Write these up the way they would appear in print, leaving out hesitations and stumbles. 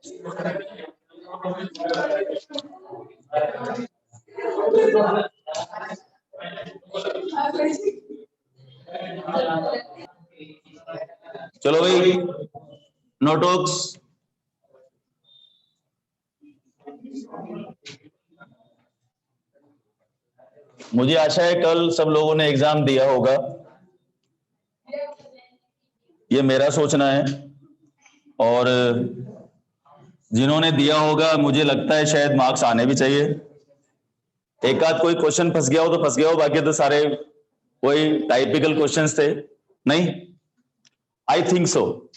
चलो भाई, नोटबुक्स। मुझे आशा है कल सब लोगों ने एग्जाम दिया होगा, ये मेरा सोचना है। और जिन्होंने दिया होगा मुझे लगता है शायद मार्क्स आने भी चाहिए। एक आध कोई क्वेश्चन फंस गया हो तो फंस गया हो, बाकी तो सारे वही टाइपिकल क्वेश्चंस थे, नहीं? I think so,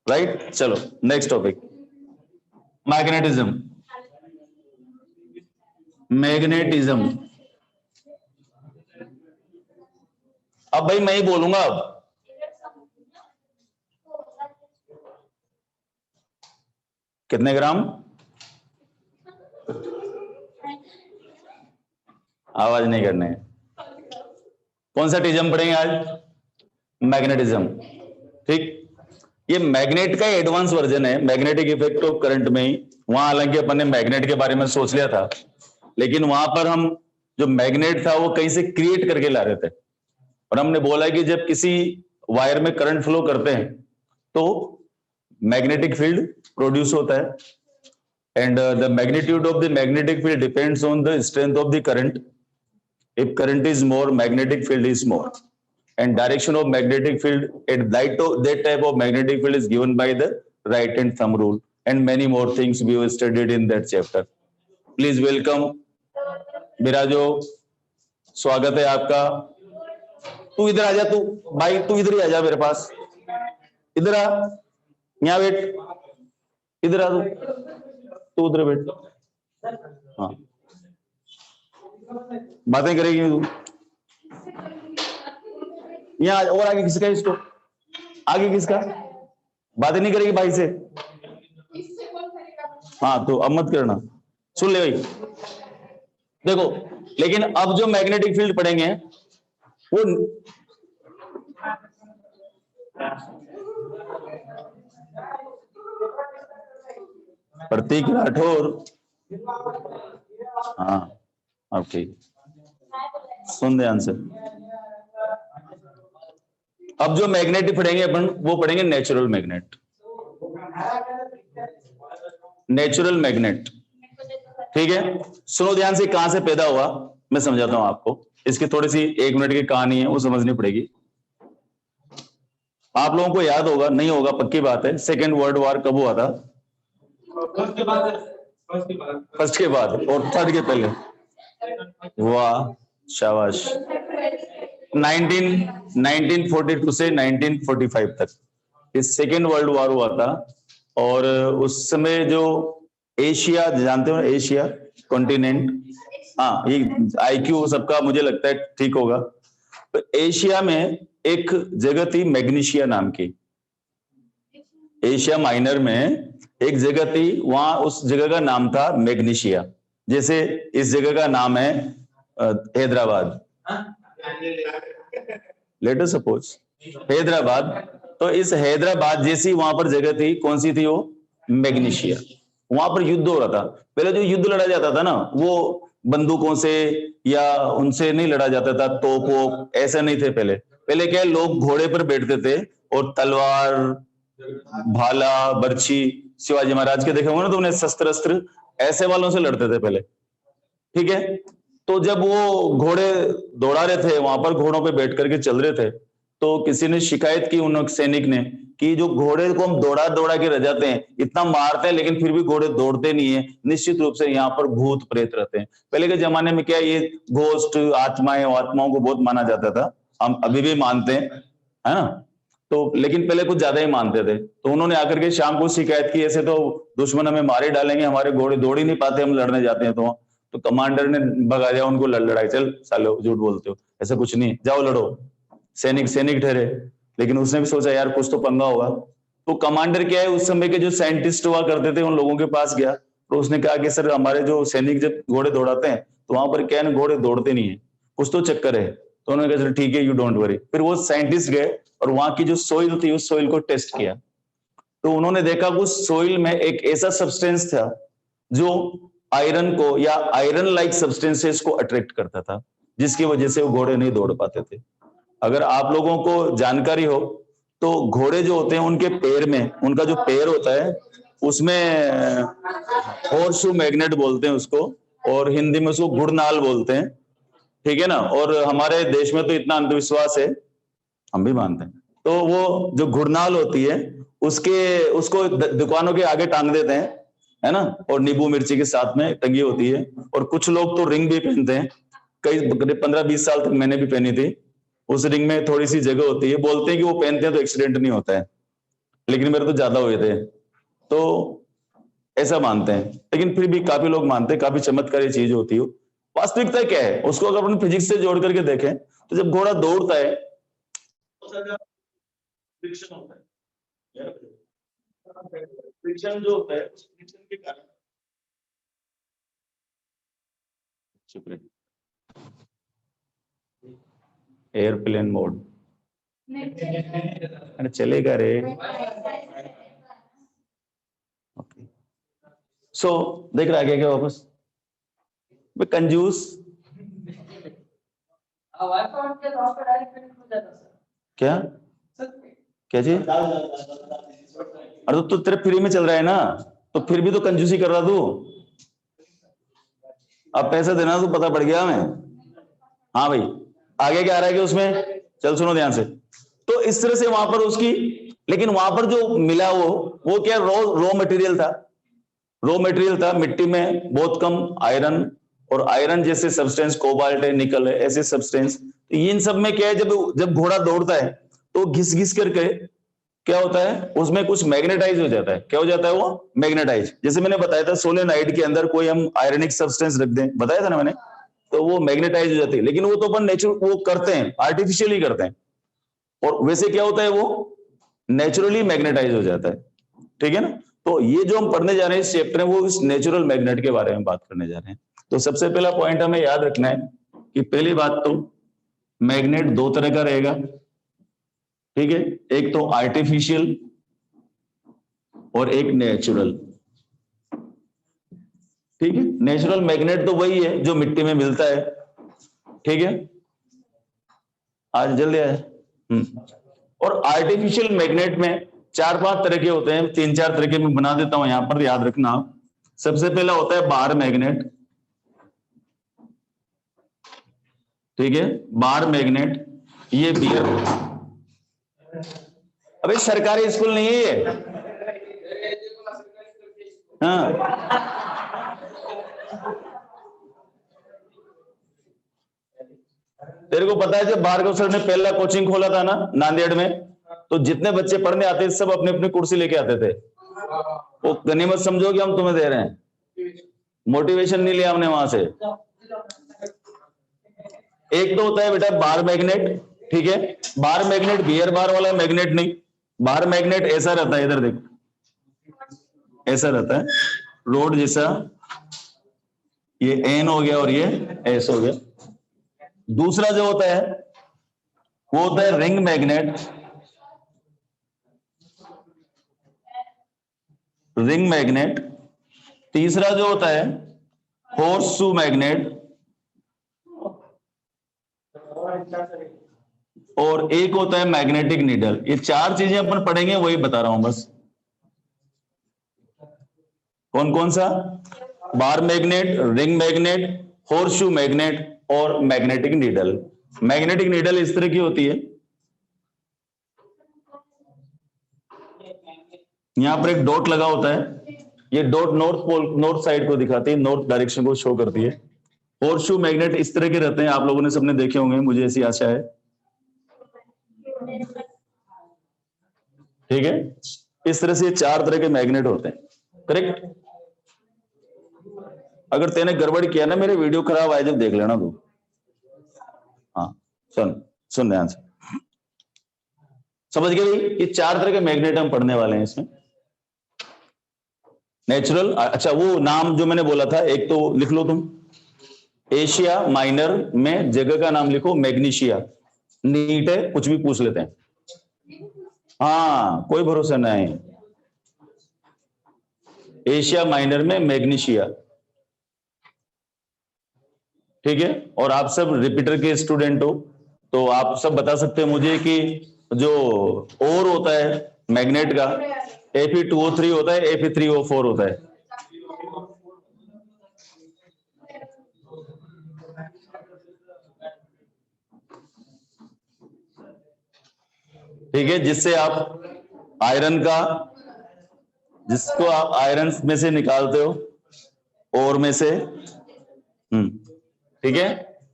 right? चलो नेक्स्ट टॉपिक, मैग्नेटिज्म। मैग्नेटिज्म, अब भाई मैं ही बोलूंगा। अब कितने ग्राम? आवाज नहीं करने। कौन सा टिज्म पढ़ेंगे आज? मैग्नेटिज्म, ठीक। ये मैग्नेट का एडवांस वर्जन है, मैग्नेटिक इफेक्ट ऑफ करंट में ही। वहां हालांकि अपन ने मैग्नेट के बारे में सोच लिया था, लेकिन वहां पर हम जो मैग्नेट था वो कहीं से क्रिएट करके ला रहे थे। और हमने बोला कि जब किसी वायर में करंट फ्लो करते हैं तो मैग्नेटिक फील्ड प्रोड्यूस होता है, and the magnitude of the magnetic field depends on the strength of the current. If current is more, magnetic field is more, and direction of magnetic field at that type of magnetic field is given by the right hand thumb rule, and many more things we have studied in that chapter. Please welcome बिराजो, स्वागत है आपका। तू इधर आ जा, तू भाई तू इधर ही आ जा मेरे पास, इधर आ, यहाँ बैठ, इधर आ, तू उधर बैठ। हाँ, बातें करेगी तू यहाँ, और आगे किसका? इसको आगे किसका? बातें नहीं करेगी भाई से? हाँ तो अब मत करना, सुन ले भाई। देखो, लेकिन अब जो मैग्नेटिक फील्ड पढ़ेंगे वो प्रतीक राठौर, हाँ अब ठीक, सुन ध्यान से। अब जो मैग्नेट पढ़ेंगे अपन वो पढ़ेंगे नेचुरल मैग्नेट। नेचुरल मैग्नेट, ठीक है? सुनो ध्यान से, कहां से पैदा हुआ मैं समझाता हूं आपको। इसकी थोड़ी सी 1 मिनट की कहानी है, वो समझनी पड़ेगी। आप लोगों को याद होगा, नहीं होगा पक्की बात है, सेकेंड वर्ल्ड वॉर कब हुआ था? फर्स्ट के बाद और थर्ड के पहले। वाह शाबाश। 1942 से 1945 तक इस सेकेंड वर्ल्ड वॉर हुआ था। और उस समय जो एशिया, जानते हो एशिया कॉन्टिनेंट, हाँ ये आईक्यू सबका मुझे लगता है ठीक होगा। तो एशिया में एक जगह थी मैग्नीशिया नाम की, एशिया माइनर में एक जगह थी, वहां उस जगह का नाम था मैग्नीशिया। जैसे इस जगह का नाम है Hyderabad, let us suppose Hyderabad. तो इस हैदराबाद जैसी वहां पर जगह थी, कौन सी थी वो? मैग्नीशिया। वहां पर युद्ध हो रहा था। पहले जो युद्ध लड़ा जाता था ना, वो बंदूकों से या उनसे नहीं लड़ा जाता था, तोप वोप ऐसे नहीं थे। पहले क्या, लोग घोड़े पर बैठते थे और तलवार, भाला, बर्छी, शिवाजी महाराज के देखे होंगे ना तुमने, शस्त्र अस्त्र ऐसे वालों से लड़ते थे पहले, ठीक है? तो जब वो घोड़े दौड़ा रहे थे, वहां पर घोड़ों पे बैठ करके चल रहे थे, तो किसी ने शिकायत की उन सैनिक ने कि जो घोड़े को हम दौड़ा दौड़ा के रह जाते हैं, इतना मारते हैं लेकिन फिर भी घोड़े दौड़ते नहीं है, निश्चित रूप से यहाँ पर भूत प्रेत रहते हैं। पहले के जमाने में क्या, ये घोस्ट आत्माएं, आत्माओं को बहुत माना जाता था, हम अभी भी मानते हैं, है ना? तो लेकिन पहले कुछ ज्यादा ही मानते थे। तो उन्होंने आकर के शाम को शिकायत की, ऐसे तो दुश्मन हमें मारे डालेंगे, हमारे घोड़े दौड़ ही नहीं पाते, हम लड़ने जाते हैं। तो कमांडर ने भगा दिया उनको, लड़ाई, चल सालो झूठ बोलते हो, ऐसा कुछ नहीं, जाओ लड़ो। सैनिक सैनिक ठहरे, लेकिन उसने भी सोचा यार कुछ तो पंगा होगा। तो कमांडर क्या है, उस समय के जो साइंटिस्ट हुआ करते थे उन लोगों के पास गया, तो उसने कहा कि सर हमारे जो सैनिक जब घोड़े दौड़ाते हैं तो वहां पर क्या है, घोड़े दौड़ते नहीं है, कुछ तो चक्कर है। तो उन्होंने कहा ठीक है, यू डोंट वरी। फिर वो साइंटिस्ट गए और वहां की जो सोइल थी उस सोइल को टेस्ट किया, तो उन्होंने देखा कुछ सोइल में एक ऐसा सब्सटेंस था जो आयरन को या आयरन लाइक सब्सटेंसेस को अट्रैक्ट करता था, जिसकी वजह से वो घोड़े नहीं दौड़ पाते थे। अगर आप लोगों को जानकारी हो तो घोड़े जो होते हैं उनके पैर में, उनका जो पैर होता है उसमें हॉर्सशू मैग्नेट बोलते हैं उसको, और हिंदी में उसको घुड़नाल बोलते हैं, ठीक है ना। और हमारे देश में तो इतना अंधविश्वास है, हम भी मानते हैं, तो वो जो घुड़नाल होती है उसको दुकानों के आगे टांग देते हैं, है ना, और नींबू मिर्ची के साथ में टंगी होती है। और कुछ लोग तो रिंग भी पहनते हैं, कई 15-20 साल तक मैंने भी पहनी थी। उस रिंग में थोड़ी सी जगह होती है, बोलते हैं कि वो पहनते हैं तो एक्सीडेंट नहीं होता है, लेकिन मेरे तो ज्यादा हुए थे, तो ऐसा मानते हैं। लेकिन फिर भी काफी लोग मानते हैं, काफी चमत्कारी चीज होती है। वास्तविकता क्या है उसको अगर अपन फिजिक्स से जोड़ करके देखें तो जब घोड़ा दौड़ता है फ्रिक्शन होता है, फ्रिक्शन जो होता है उस फ्रिक्शन के कारण एयरप्लेन मोड अरे चलेगा रे। ओके, सो देख रहा है क्या वापस कंजूस क्या क्या चीज? अरे तो तेरे फ्री में चल रहा है ना, तो फिर भी तो कंजूसी कर रहा तू। अब पैसे देना तो पता पड़ गया हमें। हाँ भाई, आगे क्या आ रहा है कि उसमें, चल सुनो ध्यान से। तो इस तरह से वहां पर उसकी, लेकिन वहां पर जो मिला वो क्या, रॉ मटेरियल था। रॉ मटेरियल था, मिट्टी में बहुत कम आयरन, और आयरन जैसे सब्सटेंस, कोबाल्ट है, निकल है, ऐसे सब्सटेंस। तो इन सब में क्या है, जब घोड़ा दौड़ता है तो घिस घिस करके क्या होता है, उसमें कुछ मैग्नेटाइज हो जाता है। क्या हो जाता है वो? मैग्नेटाइज। जैसे मैंने बताया था सोलेनाइड के अंदर कोई हम आयरनिक सब्सटेंस रख दें, बताया था ना मैंने, तो वो मैग्नेटाइज हो जाती है। लेकिन वो तो अपन नेचुरल वो करते हैं, आर्टिफिशियली करते हैं, और वैसे क्या होता है, वो नेचुरली मैग्नेटाइज हो जाता है, ठीक है ना। तो ये जो हम पढ़ने जा रहे हैं इस चैप्टर में, वो इस नेचुरल मैग्नेट के बारे में बात करने जा रहे हैं। तो सबसे पहला पॉइंट हमें याद रखना है कि पहली बात तो मैग्नेट दो तरह का रहेगा, ठीक है, एक तो आर्टिफिशियल और एक नेचुरल, ठीक है। नेचुरल मैग्नेट तो वही है जो मिट्टी में मिलता है, ठीक है, आज जल्दी आए। और आर्टिफिशियल मैग्नेट में 4-5 तरह के होते हैं, 3-4 तरह के मैं बना देता हूं यहां पर, याद रखना आप। सबसे पहला होता है बार मैग्नेट, ठीक है, बार मैग्नेट। ये बियर, अबे सरकारी स्कूल नहीं है ये, हाँ। तेरे को पता है जब भार्गव सर ने पहला कोचिंग खोला था ना नांदेड़ में, तो जितने बच्चे पढ़ने आते थे सब अपने अपनी कुर्सी लेके आते थे। वो गनीमत समझो कि हम तुम्हें दे रहे हैं, मोटिवेशन नहीं लिया हमने वहां से। एक तो होता है बेटा बार मैग्नेट, ठीक है। बार मैग्नेट बियर बार वाला मैग्नेट नहीं, बार मैग्नेट ऐसा रहता है, इधर देखो, ऐसा रहता है रोड जैसा, ये एन हो गया और ये एस हो गया। दूसरा जो होता है वो होता है रिंग मैग्नेट, रिंग मैग्नेट। तीसरा जो होता है हॉर्सशू मैग्नेट, और एक होता है मैग्नेटिक नीडल। ये 4 चीजें अपन पढ़ेंगे, वही बता रहा हूं बस। कौन कौन सा? Bar magnet, ring magnet, horseshoe magnet और मैग्नेटिक नीडल। मैग्नेटिक नीडल इस तरह की होती है, यहां पर एक डॉट लगा होता है, ये dot north pole, north side को दिखाती है, नॉर्थ डायरेक्शन को शो करती है। हॉर्सशू मैग्नेट इस तरह के रहते हैं, आप लोगों ने सबने देखे होंगे, मुझे ऐसी आशा है, ठीक है। इस तरह से 4 तरह के मैग्नेट होते हैं, करेक्ट। अगर तेने गड़बड़ किया ना, मेरे वीडियो खराब आए जब देख लेना तू। हाँ सुन ध्यान से, समझ गए भाई? ये 4 तरह के मैग्नेट हम पढ़ने वाले हैं इसमें। नेचुरल, अच्छा वो नाम जो मैंने बोला था, एक तो लिख लो तुम, एशिया माइनर में जगह का नाम लिखो मैग्नीशिया। नीट है, कुछ भी पूछ लेते हैं, हाँ कोई भरोसा नहीं। एशिया माइनर में मैग्नीशिया। ठीक है, और आप सब रिपीटर के स्टूडेंट हो, तो आप सब बता सकते हैं मुझे कि जो ओर होता है मैग्नेट का, Fe2O3 होता है, Fe3O4 होता है। ठीक है, जिससे आप आयरन का, जिसको आप आयरन में से निकालते हो, ओर में से। ठीक है,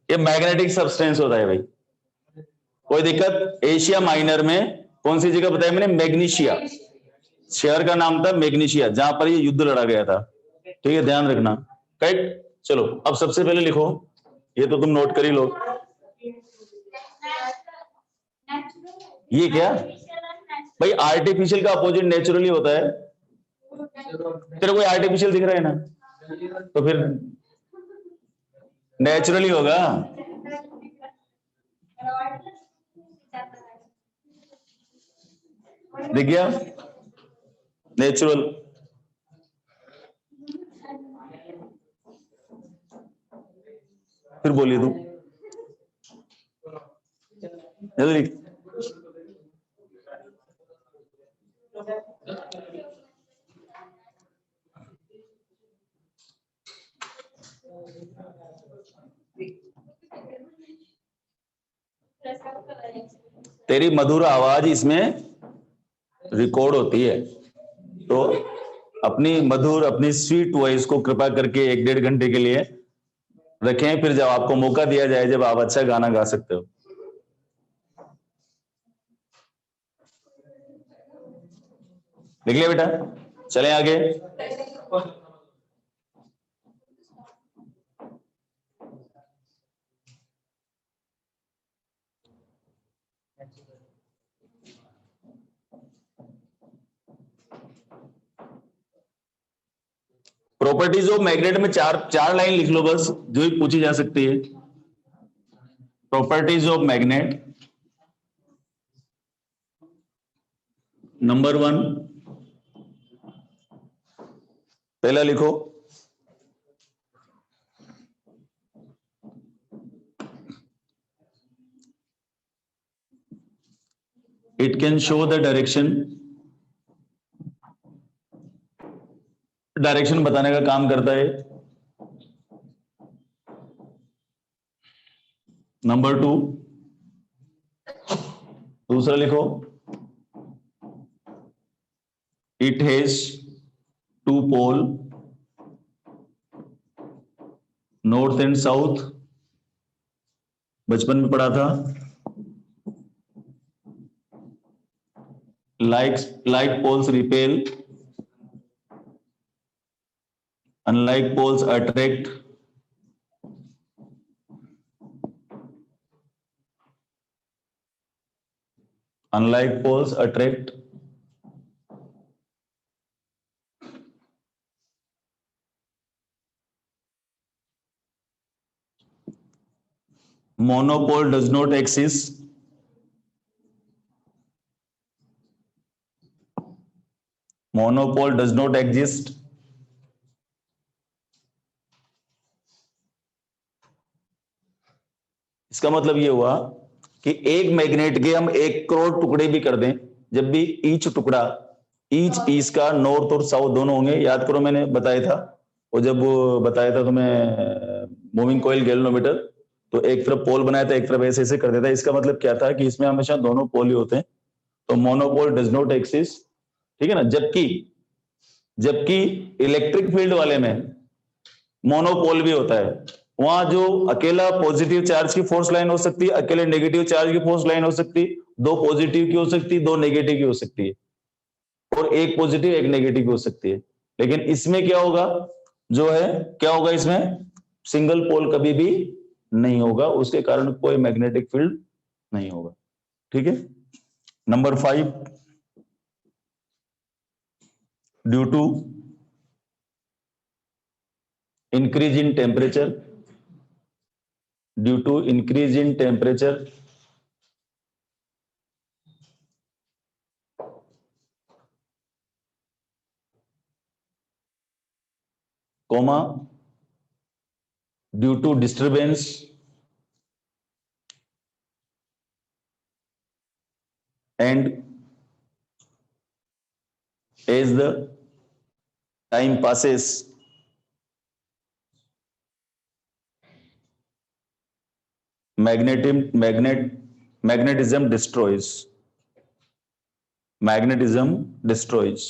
ये मैग्नेटिक सब्सटेंस होता है भाई, कोई दिक्कत? एशिया माइनर में कौन सी जगह बताया मैंने? मैग्नीशिया। शहर का नाम था मैग्नीशिया, जहां पर ये युद्ध लड़ा गया था। ठीक है, ध्यान रखना। करेक्ट। चलो अब सबसे पहले लिखो, ये तो तुम नोट कर ही लो। ये क्या भाई? आर्टिफिशियल का अपोजिट नेचुरली होता है। तेरे कोई आर्टिफिशियल दिख रहा है ना? तो फिर नेचुरली होगा। दिख गया? नेचुरल। फिर बोलिए तू जल्दी। तेरी मधुर आवाज इसमें रिकॉर्ड होती है, तो अपनी मधुर, अपनी स्वीट वॉइस को कृपा करके 1-1.5 घंटे के लिए रखें, फिर जब आपको मौका दिया जाए, जब आप अच्छा गाना गा सकते हो। लिख लिया बेटा? चलें आगे। प्रॉपर्टीज ऑफ मैग्नेट में चार लाइन लिख लो बस, जो ही पूछी जा सकती है। प्रॉपर्टीज ऑफ मैग्नेट, नंबर 1, पहला लिखो, it can show the direction बताने का काम करता है। नंबर 2, दूसरा लिखो, it has 2 pole, north and south, बचपन में पढ़ा था। like poles repel, unlike poles attract, unlike poles attract, monopole does not exist, monopole does not exist, इसका मतलब ये हुआ कि एक मैग्नेट के हम 1 करोड़ टुकड़े भी कर दें, जब भी ईच टुकड़ा, ईच पीस का नॉर्थ और साउथ दोनों होंगे। याद करो मैंने बताया था, और जब वो बताया था तुम्हें मूविंग कॉइल गैल्वेनोमीटर, तो एक तरफ पोल बनाया था, एक तरफ ऐसे ऐसे कर देता है। इसका मतलब क्या था कि इसमें हमेशा दोनों पोल ही होते हैं, तो मोनोपोल डज नॉट एक्सिस्ट। ठीक है ना? जबकि जबकि इलेक्ट्रिक फील्ड वाले में मोनोपोल भी होता है। वहां जो अकेला पॉजिटिव चार्ज की फोर्स लाइन हो सकती है, अकेले नेगेटिव चार्ज की फोर्स लाइन हो सकती है, 2 पॉजिटिव की हो सकती है, 2 नेगेटिव की हो सकती है, और 1 पॉजिटिव 1 नेगेटिव की हो सकती है। लेकिन इसमें क्या होगा, जो है क्या होगा, इसमें सिंगल पोल कभी भी नहीं होगा, उसके कारण कोई मैग्नेटिक फील्ड नहीं होगा। ठीक है। Number 5, due to increase in temperature, due to increase in temperature, comma due to disturbance and as the time passes magnetism destroys. Magnetism destroys.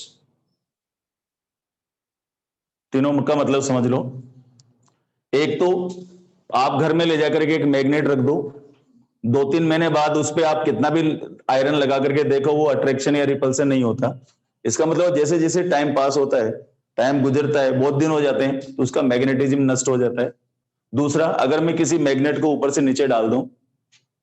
तीनों का मतलब समझ लो। एक तो आप घर में ले जाकर के एक मैग्नेट रख दो, 2-3 महीने बाद उस पर आप कितना भी आयरन लगा करके देखो, वो अट्रैक्शन या रिपल्सन नहीं होता। इसका मतलब जैसे जैसे टाइम पास होता है, टाइम गुजरता है, बहुत दिन हो जाते हैं, तो उसका मैग्नेटिज्म नष्ट हो जाता है। दूसरा, अगर मैं किसी मैग्नेट को ऊपर से नीचे डाल दूं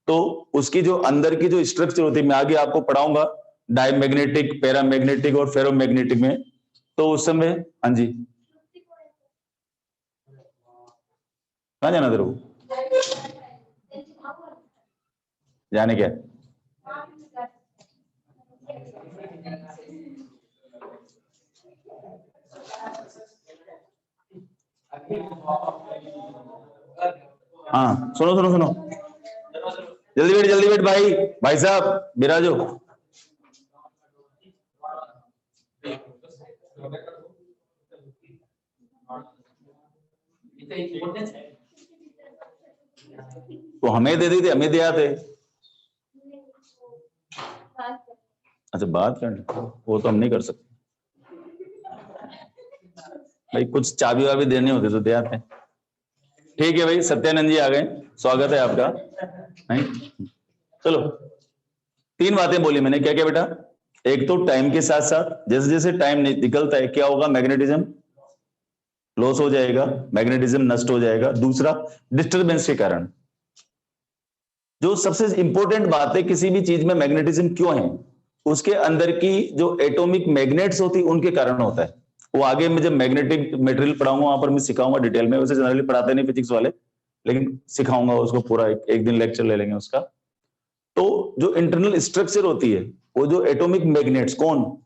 तो उसकी जो अंदर की जो स्ट्रक्चर होती है, मैं आगे आपको पढ़ाऊंगा डायमैग्नेटिक, पैरामैग्नेटिक और फेरोमैग्नेटिक में, तो उस समय, हाँ जी, कहां जाना तेरे को? जाने क्या? हाँ सुनो सुनो सुनो, जल्दी बैठ भाई साहब बिराजो। तो हमें दे दी थी, हमें दिया थे। अच्छा बात करनी, वो तो हम नहीं कर सकते भाई, कुछ चाबी वाबी देने होते तो दे आते। ठीक है भाई, सत्यानंद जी आ गए, स्वागत है आपका। नहीं, चलो 3 बातें बोली मैंने, क्या क्या बेटा? एक तो टाइम के साथ साथ जैसे जैसे टाइम निकलता है क्या होगा, मैग्नेटिज्म लॉस हो जाएगा, मैग्नेटिज्म नष्ट हो जाएगा। दूसरा, डिस्टरबेंस के कारण। जो सबसे इंपॉर्टेंट बात है किसी भी चीज में मैग्नेटिज्म क्यों है, उसके अंदर की जो एटॉमिक मैग्नेट्स होती उनके कारण होता है। वो आगे मैं जब मैग्नेटिक मटेरियल पढ़ाऊंगा वहां पर मैं सिखाऊंगा डिटेल में, वैसे जनरली पढ़ाते नहीं फिजिक्स वाले, लेकिन सिखाऊंगा उसको पूरा, एक दिन लेक्चर ले लेंगे उसका। तो जो इंटरनल स्ट्रक्चर होती है, वो जो एटॉमिक मैग्नेट्स, कौन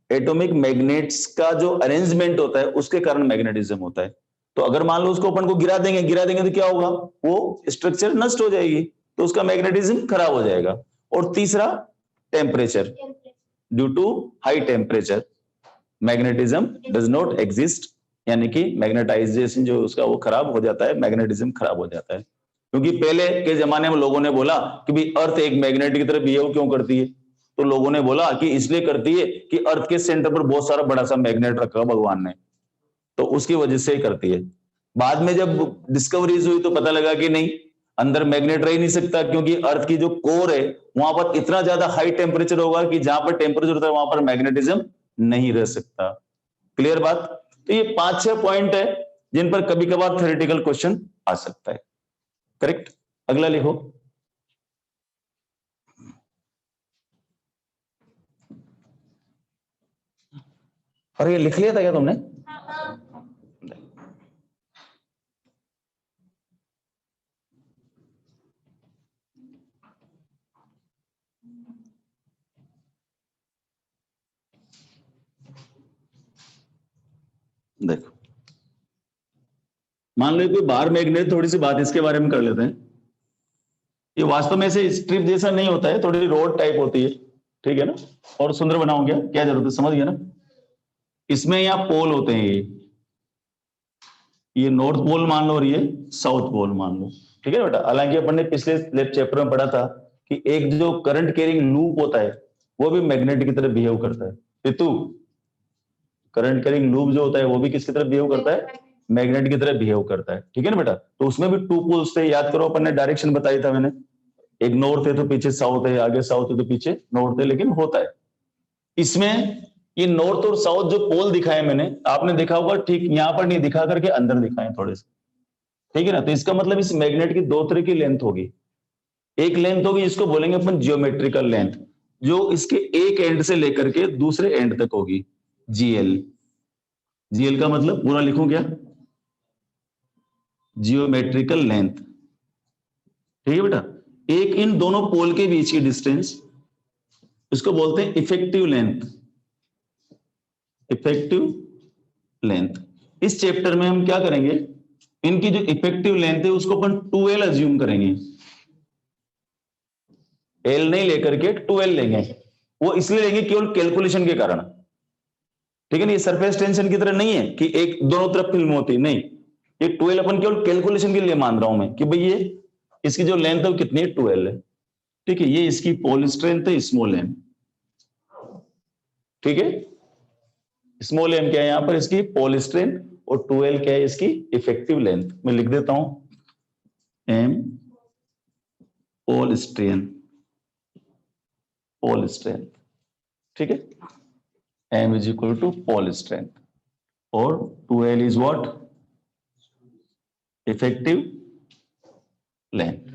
एटॉमिक मैग्नेट्स का जो अरेंजमेंट होता है उसके कारण मैग्नेटिज्म होता है। तो अगर मान लो उसको अपन को गिरा देंगे तो क्या होगा, वो स्ट्रक्चर नष्ट हो जाएगी, तो उसका मैग्नेटिज्म खराब हो जाएगा। और तीसरा, temperature, due to high temperature magnetism does not exist, यानी कि मैग्नेटाइजेशन जो उसका वो खराब हो जाता है, मैग्नेटिज्म खराब हो जाता है। क्योंकि पहले के जमाने में लोगों ने बोला कि भाई अर्थ एक मैग्नेट की तरह बिहेव क्यों करती है, तो लोगों ने बोला कि इसलिए करती है कि अर्थ के सेंटर पर बहुत सारा बड़ा सा मैग्नेट रखा भगवान ने, तो उसकी वजह से ही करती है। बाद में जब डिस्कवरीज हुई तो पता लगा कि नहीं, अंदर मैग्नेट रह ही नहीं सकता, क्योंकि अर्थ की जो कोर है वहां पर इतना ज्यादा हाई टेम्परेचर होगा कि जहां पर टेम्परेचर होता है वहां पर मैग्नेटिज्म नहीं रह सकता। क्लियर बात? तो ये 5-6 पॉइंट है जिन पर कभी कभार थ्योरेटिकल क्वेश्चन आ सकता है। करेक्ट? अगला लिखो। अरे ये लिख लिया था क्या तुमने? देखो, मान लो कोई बार मैग्नेट, थोड़ी सी बात इसके बारे में कर लेते हैं। ये वास्तव में ऐसे स्ट्रिप जैसा नहीं होता है, थोड़ी रोड टाइप होती है, ठीक है ना? और सुंदर बनाओ, क्या जरूरत है, समझ गया ना? इसमें यहाँ पोल होते हैं, ये नॉर्थ पोल मान लो और ये साउथ पोल मान लो, ठीक है बेटा? हालांकि अपन ने पिछले चैप्टर में पढ़ा था कि एक जो करंट कैरिंग लूप होता है वो भी मैग्नेट की तरह बिहेव करता है। ऋतु, करंट कैरिंग लूप जो होता है वो भी किसकी तरह बिहेव करता है? मैग्नेट की तरह बिहेव करता है, ठीक है ना बेटा? तो उसमें भी 2 पोल्स थे, याद करो अपन ने डायरेक्शन बताई था मैंने, एक नॉर्थ है तो पीछे साउथ है, आगे साउथ है तो पीछे नॉर्थ है, लेकिन होता है। इसमें ये नॉर्थ और साउथ जो पोल दिखाए मैंने, आपने देखा होगा, ठीक यहां पर नहीं दिखा करके अंदर दिखाए थोड़े से, ठीक है ना? तो इसका मतलब इस मैग्नेट की 2 तरह की लेंथ होगी। एक लेंथ होगी जिसको बोलेंगे अपन जियोमेट्रिकल लेंथ, जो इसके एक एंड से लेकर के दूसरे एंड तक होगी, जीएल। जीएल का मतलब पूरा लिखूं क्या? जियोमेट्रिकल लेंथ, ठीक है बेटा? एक इन दोनों पोल के बीच की डिस्टेंस, इसको बोलते हैं इफेक्टिव लेंथ, इफेक्टिव लेंथ। इस चैप्टर में हम क्या करेंगे, इनकी जो इफेक्टिव लेंथ है उसको अपन 2L अज्यूम करेंगे, L नहीं लेकर के 2L लेंगे। वो इसलिए लेंगे केवल कैलकुलेशन के कारण, ठीक है ना। ये सरफेस टेंशन की तरह नहीं है कि एक दोनों तरफ फिल्म होती, नहीं, ये 2L अपन केवल कैलकुलेशन के लिए मान रहा हूं मैं कि भाई ये इसकी जो लेंथ है वो कितनी है, 2L है, ठीक है। ये इसकी पोल स्ट्रेंथ है, स्मॉल m, ठीक है। स्मॉल m क्या है यहां पर, इसकी पोल स्ट्रेंथ, और 2L क्या है, इसकी इफेक्टिव लेंथ। मैं लिख देता हूं m pole strength, pole strength, ठीक है। m is equal to pole strength और 2L is what, effective length.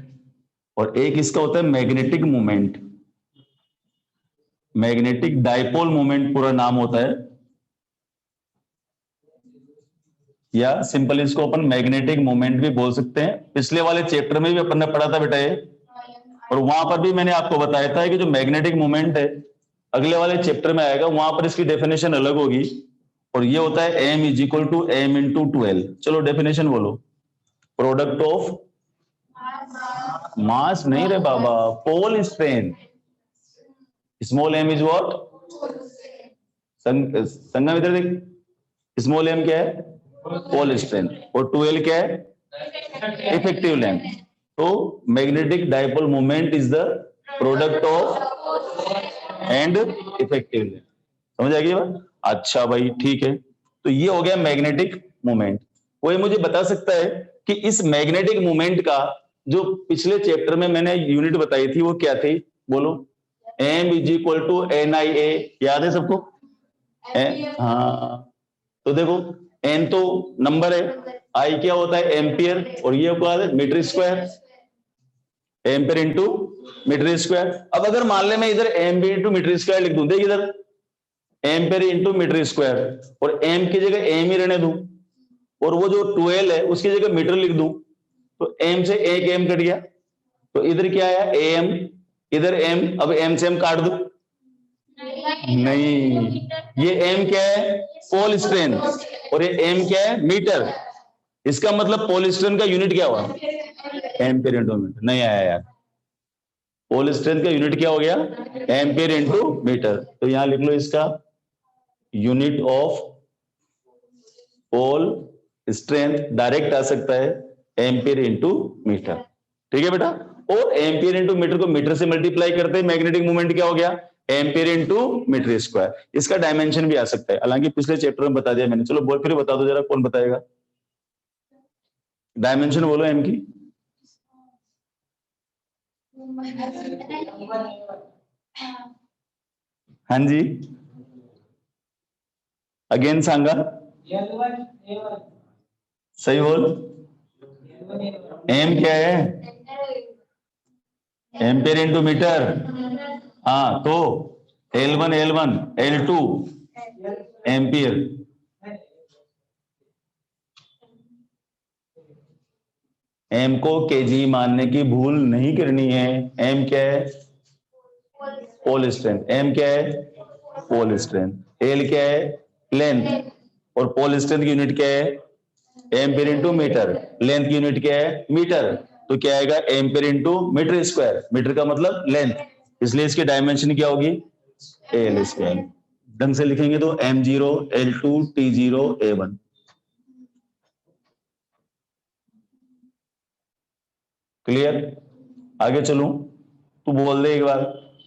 और एक इसका होता है magnetic moment, magnetic dipole moment पूरा नाम होता है, या सिंपल इसको अपन मैग्नेटिक मोमेंट भी बोल सकते हैं। पिछले वाले चैप्टर में भी अपन ने पढ़ा था बेटा ये, और वहां पर भी मैंने आपको बताया था कि जो मैग्नेटिक मोमेंट है अगले वाले चैप्टर में आएगा, वहां पर इसकी डेफिनेशन अलग होगी। और ये होता है m is equal to m into 2L। चलो डेफिनेशन बोलो, प्रोडक्ट ऑफ मास नहीं रे बाबा, pole strength, small m is what, Sangam इधर देख, स्मॉल m क्या है, पोल स्ट्रेंथ, और 2L क्या है, इफेक्टिव लेंथ। तो magnetic dipole moment is the product of and effective length. समझ आ गई बात? अच्छा भाई ठीक है, तो ये हो गया मैग्नेटिक मोमेंट। कोई मुझे बता सकता है कि इस मैग्नेटिक मोमेंट का जो पिछले चैप्टर में मैंने यूनिट बताई थी वो क्या थी, बोलो। m is equal to NIA, याद है सबको? हाँ, तो देखो n तो नंबर है, I क्या होता है, एम्पियर, और ये क्या है, metre square, ampere into metre square. अब अगर मान ले मैं इधर एम्पियर इंटू मीटर स्क्वायर लिख दूं, देख इधर एम्पियर इंटू मीटर स्क्वायर, और m की जगह m ही रहने दूं, और वो जो 2L है उसकी जगह मीटर लिख दूं, तो m से एक m कट गया, तो इधर क्या आया, am, इधर m, अब m से m काट दो, नहीं, ये m क्या है, पोल स्ट्रेंथ, और ये m क्या है, मीटर। इसका मतलब पोल स्ट्रेंथ का यूनिट क्या हुआ, एम्पियर इंटू मीटर। नहीं आया यार, पोल स्ट्रेंथ का यूनिट क्या हो गया, एम्पियर इंटू मीटर। तो यहां लिख लो इसका unit of pole strength direct आ सकता है एम्पियर इंटू मीटर, ठीक है बेटा। और एम्पियर इंटू मीटर को मीटर से मल्टीप्लाई करते हैं, मैग्नेटिक मोमेंट क्या हो गया, एम्पियर इंटू मीटर स्क्वायर। इसका डायमेंशन भी आ सकता है, हालांकि पिछले चैप्टर में बता दिया मैंने। चलो बोल, फिर बता दो जरा, कौन बताएगा डायमेंशन, बोलो एम की। हाँ जी, अगेन सांगा, सही बोल। एम क्या है, एम्पियर इंटू मीटर। हाँ, तो L1 L1 L2 ampere. M को केजी मानने की भूल नहीं करनी है। एम क्या है, पोल स्ट्रेंथ। एम क्या है, पोल स्ट्रेंथ। एल क्या है, लेंथ, और पोल स्ट्रेंथ की यूनिट क्या है, एम्पियर इंटू मीटर। लेंथ की यूनिट क्या है, मीटर। तो क्या आएगा, ampere into metre square. Metre का मतलब लेंथ, इसलिए इसकी डायमेंशन क्या होगी, एल स्क्वायर। ढंग से लिखेंगे तो M0 L2 T0 A1। Clear? आगे चलूं, तू बोल दे एक बार,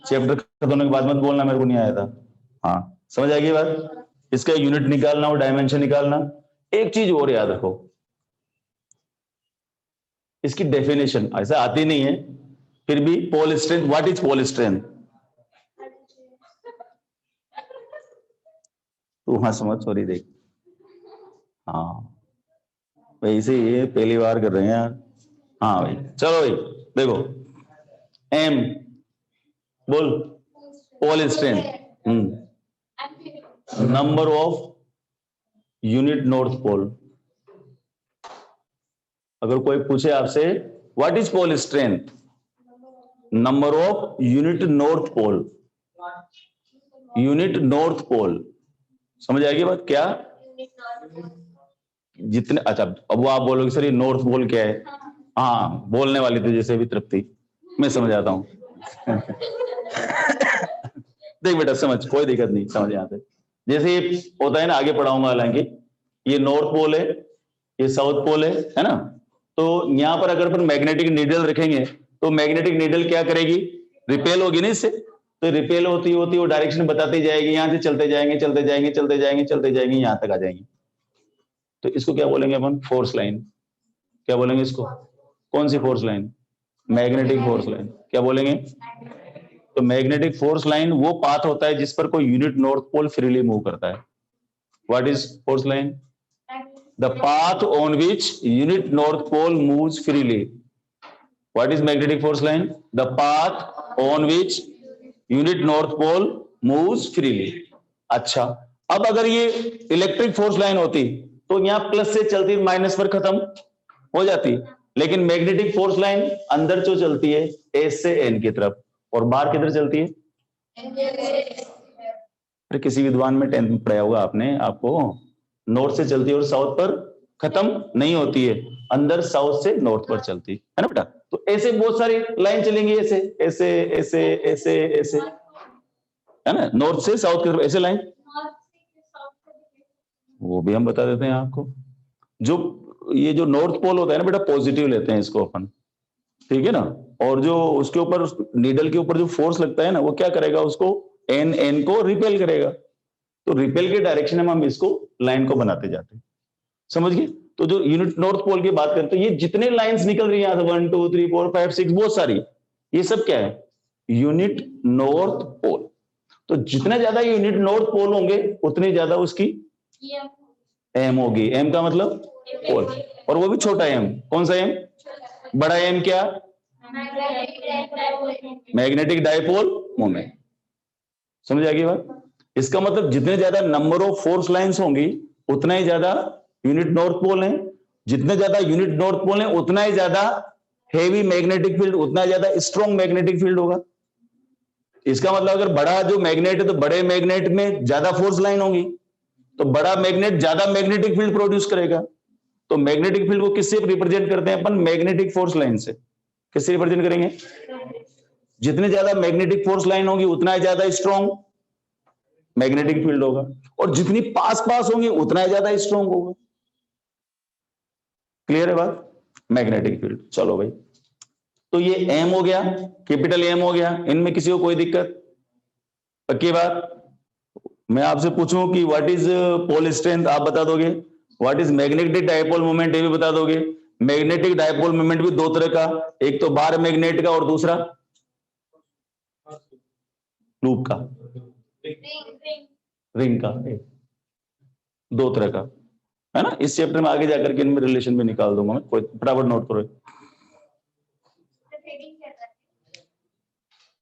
चैप्टर खत्म होने के बाद मत बोलना मेरे को नहीं आया था। हाँ, समझ आ गई बात? इसका यूनिट निकालना और डायमेंशन निकालना। एक चीज और याद रखो, इसकी डेफिनेशन ऐसा आती नहीं है, फिर भी pole strength, what is pole strength? तू हाँ समझ, सॉरी देख, हाँ वैसे ये पहली बार कर रहे हैं यार। हाँ भाई, चलो भाई देखो, एम बोल, pole strength, number of unit north pole. अगर कोई पूछे आपसे what is pole strength, number of unit north pole, unit north pole. समझ आएगी बात क्या? जितने, अच्छा अब वो आप बोलोगे सर ये नॉर्थ पोल क्या है? हाँ, बोलने वाली थी जैसे भी तृप्ति, मैं समझ आता हूँ। देख बेटा समझ, कोई दिक्कत नहीं, समझ आते। जैसे ये होता है ना, आगे पढ़ाऊंगा, हालांकि ये नॉर्थ पोल है, ये साउथ पोल है ना। तो यहां पर अगर अपन मैग्नेटिक नीडल रखेंगे तो मैग्नेटिक नीडल क्या करेगी? रिपेल होगी ना इससे। तो रिपेल होती होती वो डायरेक्शन बताती जाएगी, यहां से चलते जाएंगे चलते जाएंगे चलते जाएंगे चलते जाएंगे, यहां तक आ जाएंगे। तो इसको क्या बोलेंगे अपन? Force line. क्या बोलेंगे इसको? कौन सी force line? Magnetic force line. क्या बोलेंगे? तो मैग्नेटिक फोर्स लाइन वो पाथ होता है जिस पर कोई unit north pole freely move करता है। What is force line? The path on which unit north pole moves freely. What is magnetic force line? The path on which unit north pole moves freely. अच्छा, अब अगर ये electric force line होती तो यहां plus से चलती, minus पर खत्म हो जाती। लेकिन मैग्नेटिक फोर्स लाइन अंदर जो चलती है एस से एन की तरफ, और बाहर किधर चलती है? फिर किसी विद्वान में 10th में पढ़ाया होगा आपने, आपको नॉर्थ से चलती है और साउथ पर खत्म नहीं होती है, अंदर साउथ से नॉर्थ पर चलती है ना बेटा। तो ऐसे बहुत सारी लाइन चलेंगी, ऐसे ऐसे ऐसे ऐसे ऐसे, है ना, नॉर्थ से साउथ की तरफ ऐसे लाइन। वो भी हम बता देते हैं आपको। जो ये जो नॉर्थ पोल होता है ना बेटा, पॉजिटिव लेते हैं इसको अपन, ठीक है ना। और जो उसके ऊपर, नीडल के ऊपर जो फोर्स लगता है ना, वो क्या करेगा? उसको एन एन को रिपेल करेगा। तो रिपेल के डायरेक्शन में हम इसको लाइन को बनाते जाते हैं, समझ गए। तो जो यूनिट नॉर्थ पोल की बात करते हैं, ये जितने लाइंस निकल रही है 1 2 3 4 5 6 बहुत सारी, ये सब क्या है? Unit north pole. तो जितना ज्यादा यूनिट नॉर्थ पोल होंगे उतनी ज्यादा उसकी एम होगी। एम का मतलब पोल, और वो भी छोटा एम। कौन सा एम? बड़ा एम क्या? Magnetic dipole moment. समझ आ गई बात? इसका मतलब जितने ज्यादा नंबर ऑफ फोर्स लाइंस होंगी उतना ही ज्यादा यूनिट नॉर्थ पोल है। जितने ज्यादा यूनिट नॉर्थ पोल है उतना ही ज्यादा हेवी मैग्नेटिक फील्ड, उतना ज्यादा स्ट्रॉन्ग मैग्नेटिक फील्ड होगा। इसका मतलब अगर बड़ा जो मैग्नेट है तो बड़े मैग्नेट में ज्यादा फोर्स लाइन होगी, तो बड़ा मैग्नेट ज्यादा मैग्नेटिक फील्ड प्रोड्यूस करेगा। तो मैग्नेटिक फील्ड को किससे रिप्रेजेंट करते हैं अपन? मैग्नेटिक फोर्स लाइन से। किससे रिप्रेजेंट करेंगे? जितने ज्यादा मैग्नेटिक फोर्स लाइन होगी उतना ही ज्यादा स्ट्रॉन्ग मैग्नेटिक फील्ड होगा, और जितनी पास पास होंगी उतना ही ज्यादा स्ट्रॉन्ग होगा। क्लियर है बात? Magnetic field. चलो भाई, तो ये एम हो गया, कैपिटल एम हो गया। इनमें किसी को कोई दिक्कत? पक्की बात? मैं आपसे पूछूं कि व्हाट इज पोल स्ट्रेंथ, आप बता दोगे? What is magnetic dipole moment, ये भी बता दोगे? मैग्नेटिक डायपोल मोमेंट भी दो तरह का, एक तो बार मैग्नेट का और दूसरा लूप का, रिंग का। दो तरह का, है ना। इस चैप्टर में आगे जाकर के इनमें रिलेशन भी निकाल दूंगा मैं, कोई फटाफट नोट करो।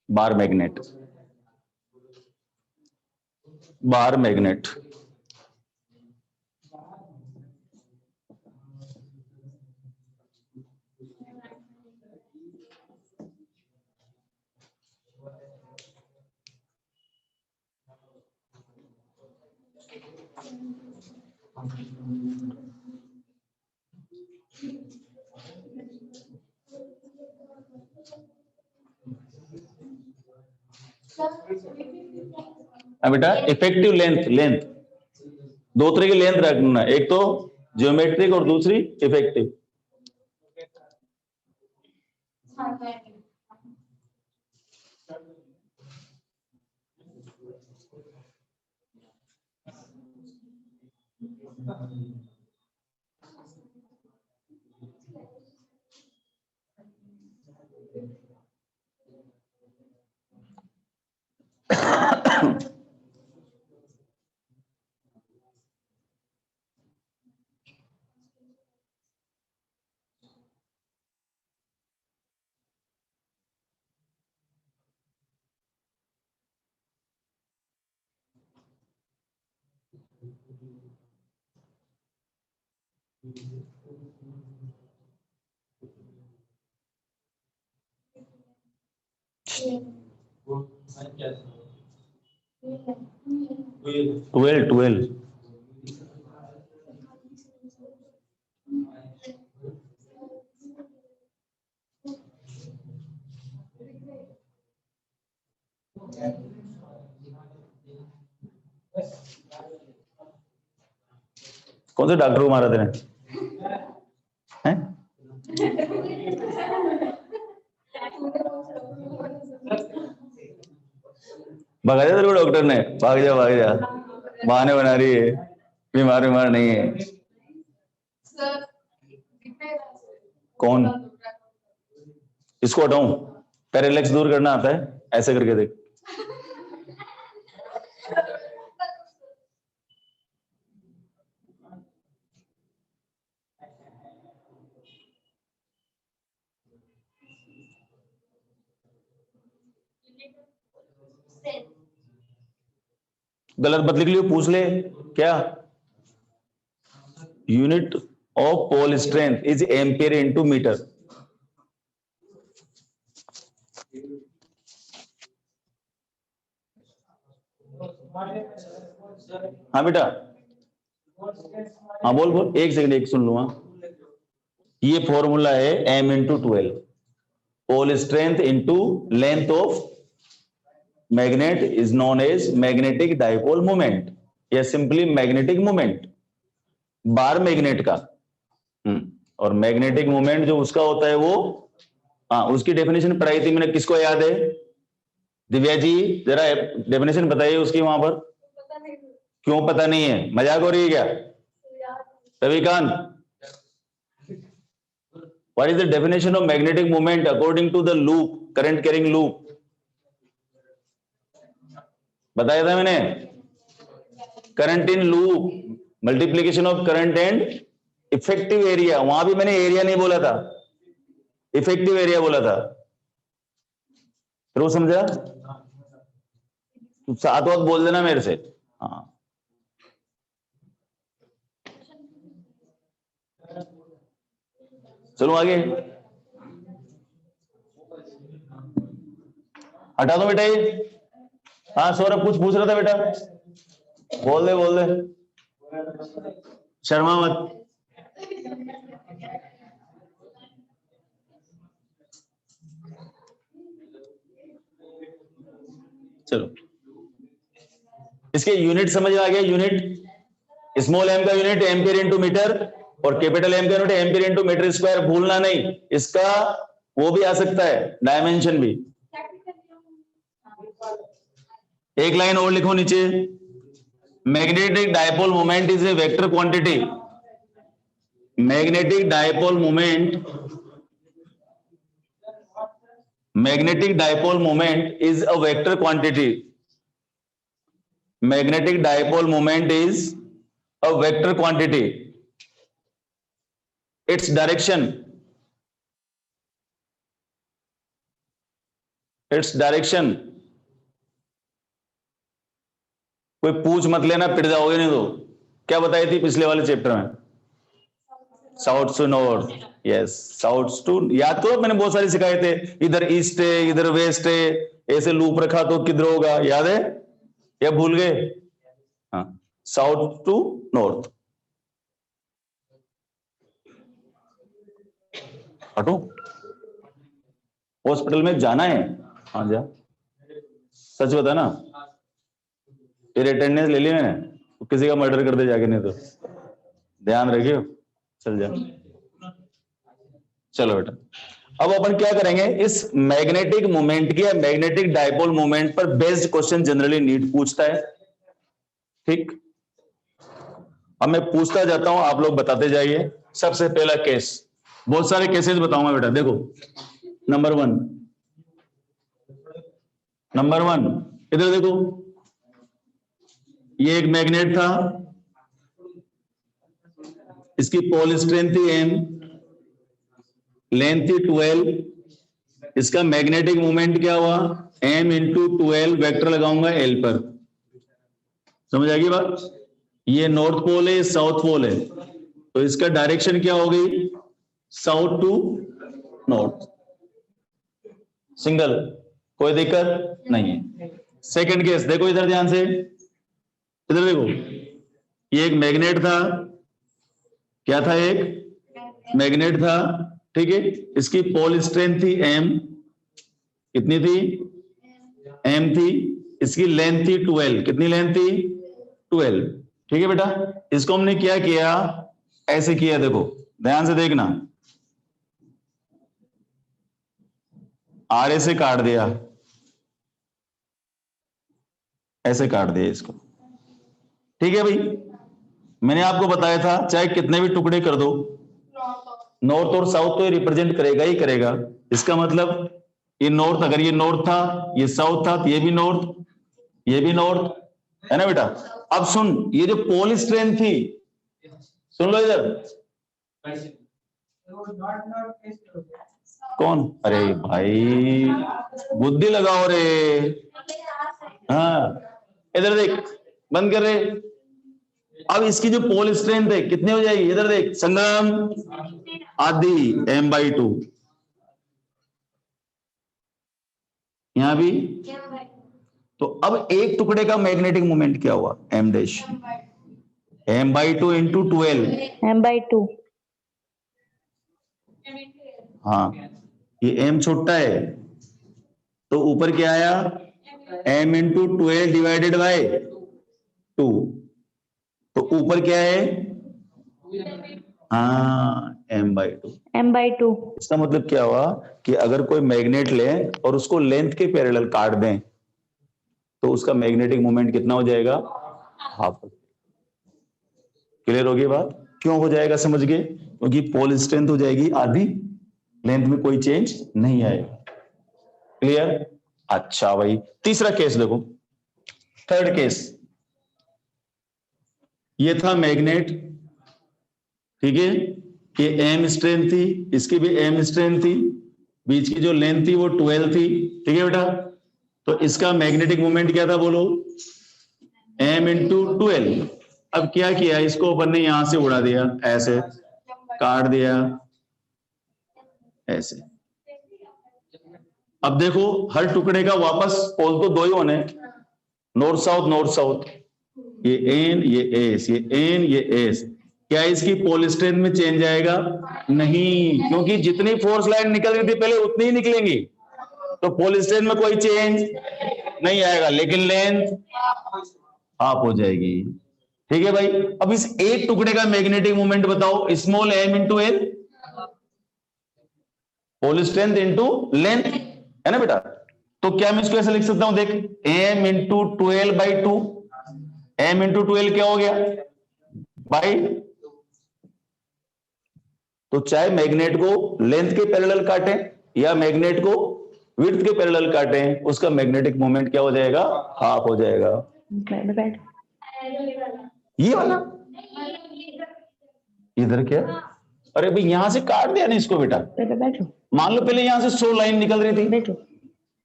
Bar magnet, bar magnet. बेटा इफेक्टिव लेंथ, लेंथ दो तरह की लेंथ रखना, एक तो ज्योमेट्रिक और दूसरी इफेक्टिव। ट्वेल्व, ट्वेल्व कौन से डॉक्टर को मारा तेने हैं? भगा दिया तेरे को डॉक्टर ने, भाग जा भाग जा, बहाने बना रही है, बीमार नहीं है। कौन? इसको हटाऊं? पैरालेक्स दूर करना आता है, ऐसे करके देख। गलत मत लिख लियो, पूछ ले क्या। Unit of pole strength is ampere into metre. हाँ बेटा, हाँ बोल बोल, एक सेकंड, एक सुन लूंगा। ये फॉर्मूला है m into 12, pole strength into length of magnet is known as magnetic dipole moment, या simply magnetic moment, bar magnet का। और मैग्नेटिक मोमेंट जो उसका होता है वो, हाँ उसकी डेफिनेशन पढ़ाई थी मैंने, किसको याद है? दिव्या जी जरा डेफिनेशन बताइए उसकी वहां पर। क्यों पता नहीं है, मजाक हो रही है क्या? Ravikant, what is the definition of magnetic moment according to the loop, current carrying loop? बताया था मैंने, current in loop multiplication of current and effective area. वहां भी मैंने एरिया नहीं बोला था, इफेक्टिव एरिया बोला था। फिर वो समझा? तू साथ वक्त बोल देना मेरे से। हाँ चलो आगे, हटा दो बेटा ये। हाँ सौरभ कुछ पूछ रहा था बेटा, बोल दे बोल दे, शर्मा मत। चलो इसके यूनिट समझ आ गया। यूनिट, स्मॉल एम का यूनिट एम्पियर इंटू मीटर और कैपिटल एम का unit ampere into metre square, भूलना नहीं। इसका वो भी आ सकता है, डायमेंशन भी। एक लाइन और लिखो नीचे, magnetic dipole moment is a vector quantity. Magnetic dipole moment, magnetic dipole moment is a vector quantity. Magnetic dipole moment is a vector quantity. Its direction, कोई पूछ मत लेना, पिट जाओगे नहीं तो। क्या बताई थी पिछले वाले चैप्टर में? South to north, yes south to, याद करो मैंने बहुत सारी सिखाए थे। इधर ईस्ट है इधर वेस्ट है, ऐसे लूप रखा तो किधर होगा, याद है या भूल गए? हाँ, साउथ टू नॉर्थ। हटो, हॉस्पिटल में जाना है? हाँ जा, सच बता ना, तेरी अटेंडेंस ले ली मैंने, तो किसी का मर्डर कर दे जाके, नहीं तो ध्यान रखियो। चल जा, चलो बेटा। अब अपन क्या करेंगे, इस मैग्नेटिक मोमेंट की, मैग्नेटिक डायपोल मोमेंट पर बेस्ड क्वेश्चन जनरली नीट पूछता है, ठीक। अब मैं पूछता जाता हूं, आप लोग बताते जाइए। सबसे पहला केस, बहुत सारे केसेस बताऊंगा बेटा, देखो। नंबर वन, इधर देखो, ये एक मैग्नेट था, इसकी पोल स्ट्रेंथ थी m, लेंथ थी 12, इसका मैग्नेटिक मोमेंट क्या हुआ, m इंटू 12, वेक्टर लगाऊंगा l पर। समझ आ गई बात? ये नॉर्थ पोल है, साउथ पोल है, तो इसका डायरेक्शन क्या हो गई, साउथ टू नॉर्थ। सिंगल, कोई दिक्कत नहीं है। सेकंड केस देखो इधर ध्यान से, इधर देखो, ये एक मैग्नेट था, क्या था, एक मैग्नेट था, ठीक है। इसकी पोल स्ट्रेंथ थी m, कितनी थी, m थी। इसकी लेंथ थी 12, कितनी लेंथ थी, 12। ठीक है बेटा, इसको हमने क्या किया, ऐसे किया, देखो ध्यान से देखना, आर से काट दिया, ऐसे काट दिया इसको। ठीक है भाई, मैंने आपको बताया था चाहे कितने भी टुकड़े कर दो, नॉर्थ और साउथ तो ये रिप्रेजेंट करेगा ही करेगा। इसका मतलब ये नॉर्थ, अगर ये नॉर्थ था, ये साउथ था, तो ये भी नॉर्थ, ये भी नॉर्थ, है ना बेटा। अब सुन, ये जो पोल स्ट्रेंथ थी, सुन लो इधर, कौन, अरे भाई बुद्धि लगाओ रे, हाँ इधर देख, बंद कर रहे। अब इसकी जो पोल स्ट्रेंथ है कितनी हो जाएगी, इधर देख संगम, आधी m/2, यहां भी। तो अब एक टुकड़े का मैग्नेटिक मोमेंट क्या हुआ, m dash, m/2 into 12, m/2, हाँ ये m छोटा है, तो ऊपर क्या आया, m इंटू 12 डिवाइडेड बाय 2, तो ऊपर क्या है, हाँ m/2। इसका मतलब क्या हुआ कि अगर कोई मैग्नेट ले और उसको लेंथ के पैरेलल काट दें तो उसका मैग्नेटिक मोमेंट कितना हो जाएगा, हाफ। क्लियर हो गई बात, क्यों हो जाएगा समझ गए, क्योंकि पोल स्ट्रेंथ हो जाएगी आधी, लेंथ में कोई चेंज नहीं आएगा। क्लियर, अच्छा भाई तीसरा केस देखो, थर्ड केस, ये था मैग्नेट, ठीक है, ये एम स्ट्रेंथ थी, इसकी भी एम स्ट्रेंथ थी, बीच की जो लेंथ थी वो 12 थी, ठीक है बेटा। तो इसका मैग्नेटिक मोमेंट क्या था बोलो, m इंटू 12। अब क्या किया, इसको अपन ने यहां से उड़ा दिया, ऐसे काट दिया, ऐसे। अब देखो हर टुकड़े का वापस पोल तो दो ही होने, नॉर्थ साउथ नॉर्थ साउथ, ये एन ये एस, ये एन ये एस, क्या इसकी पोल स्ट्रेंथ में चेंज आएगा, नहीं, क्योंकि जितनी फोर्स लाइन निकल रही थी पहले उतनी ही निकलेंगी, तो पोल स्ट्रेंथ में कोई चेंज नहीं आएगा, लेकिन लेंथ हाफ हो जाएगी। ठीक है भाई, अब इस एक टुकड़े का मैग्नेटिक मोमेंट बताओ, small m into L, pole strength into length, है ना बेटा। तो क्या मैं इसको ऐसे लिख सकता हूं, देख m इंटू 12/2, m इंटू 12 क्या हो गया, बाई, तो चाहे मैग्नेट को लेंथ के पैरेलल काटें या मैग्नेट को विड्थ के पैरेलल काटें, उसका मैग्नेटिक मोमेंट क्या हो जाएगा, हाफ हो जाएगा। ये वाला इधर क्या, अरे भाई यहां से काट दिया ना इसको बेटा, मान लो पहले यहां से 100 लाइन निकल रही थी,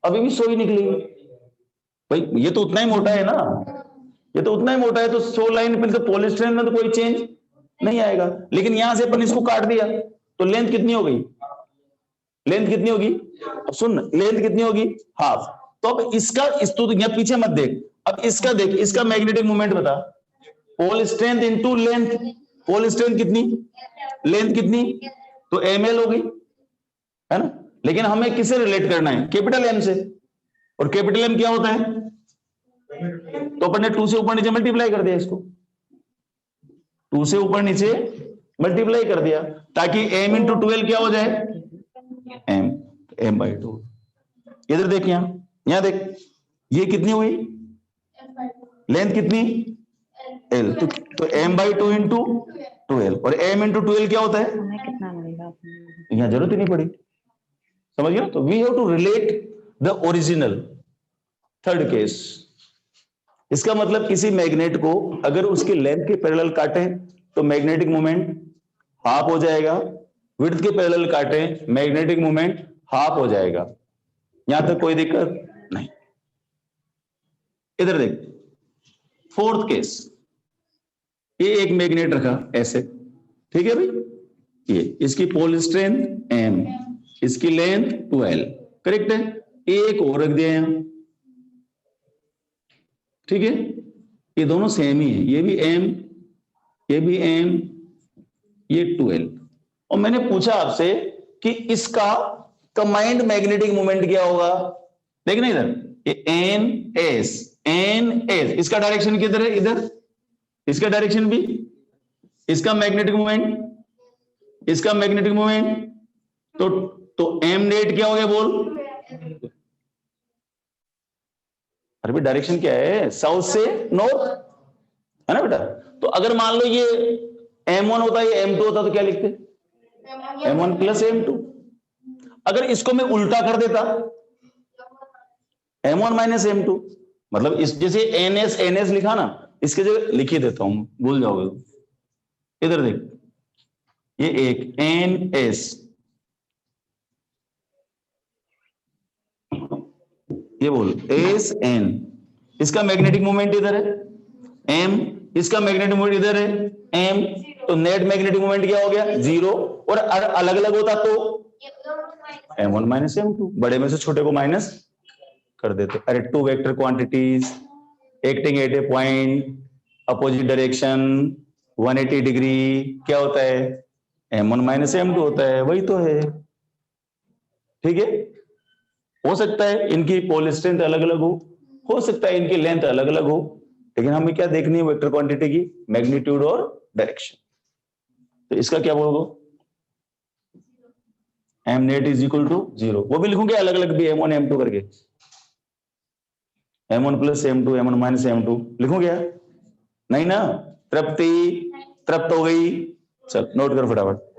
अभी भी 100 ही निकली भाई, ये तो उतना ही मोटा है ना, ये तो उतना ही मोटा है, तो 100 लाइन पहले तो पोल स्ट्रेंथ में तो कोई चेंज नहीं आएगा, लेकिन यहां से अपन इसको काट दिया तो लेंथ कितनी हो गई, लेंथ कितनी होगी, अब सुन लेंथ कितनी होगी, हाफ। तो अब इसका यहां पीछे मत देख, अब इसका देख, इसका मैग्नेटिक मोमेंट बता, pole strength into length, pole strength कितनी, लेंथ कितनी, तो ml हो गई, है ना। लेकिन हमें किससे रिलेट करना है, कैपिटल M से, और कैपिटल M क्या होता है, तो अपन ने 2 से ऊपर नीचे मल्टीप्लाई कर दिया इसको, 2 से ऊपर नीचे मल्टीप्लाई कर दिया, ताकि m इंटू 12 क्या हो जाए, m/2। इधर देख, यहां देख, ये कितनी हुई, लेंथ कितनी, l, तो m/2 इंटू 12, और m इंटू 12 क्या होता है, यहां जरूरत ही नहीं पड़ी, समझ गया। तो we have to relate the original. Third case, इसका मतलब किसी मैग्नेट को अगर उसकी लेंथ के पैरेलल काटें तो मैग्नेटिक मोमेंट हाफ हो जाएगा, विड्थ के पैरेलल काटें मैग्नेटिक मोमेंट हाफ हो जाएगा, यहां तक कोई दिक्कत नहीं। इधर देख, फोर्थ केस, ये एक मैग्नेट रखा ऐसे, ठीक है भाई, ये इसकी पोल स्ट्रेंथ m, इसकी लेंथ 12, करेक्ट है, एक और रख दिया यहां, ठीक है, ये दोनों सेम ही है, ये भी m, ये भी m, ये 12, और मैंने पूछा आपसे कि इसका कंबाइंड मैग्नेटिक मोमेंट क्या होगा, देखना इधर, ये n s, इसका डायरेक्शन किधर है, इधर, इसका डायरेक्शन भी, इसका मैग्नेटिक मोमेंट, इसका मैग्नेटिक मोमेंट, तो एम नेट क्या हो गया बोल? अरे भाई डायरेक्शन क्या है? साउथ से नॉर्थ है ना बेटा। तो अगर मान लो ये M1 होता है, ये M2 होता तो क्या लिखते? M1 plus M2। अगर इसको मैं उल्टा कर देता, M1 माइनस M2, मतलब इस जैसे NS लिखा ना, इसके जगह लिख ही देता हूं, भूल जाओगे। इधर देख, ये एक NS, ये बोल SN, इसका मैग्नेटिक मोमेंट इधर है M, इसका मैग्नेटिक मोमेंट इधर है M, तो नेट मैग्नेटिक मोमेंट क्या हो गया? 0। और अलग अलग होता तो M1 माइनस M2, बड़े में से छोटे को माइनस कर देते। अरे two vector quantities acting at a point opposite direction 180 degree क्या होता है? M1 माइनस M2 होता है, वही तो है। ठीक है, हो सकता है इनकी पोल स्ट्रेंथ अलग अलग हो सकता है इनकी लेंथ अलग अलग हो, लेकिन हमें क्या देखनी है? वेक्टर क्वांटिटी की मैग्नीट्यूड और डायरेक्शन। तो इसका क्या बोलोगे? M net is equal to 0, वो भी लिखूंगे अलग अलग भी, M1 M2 करके, M1 plus M2, M1 minus M2 लिखूंगे? नहीं ना? तृप्त हो गई। चल नोट कर फटाफट।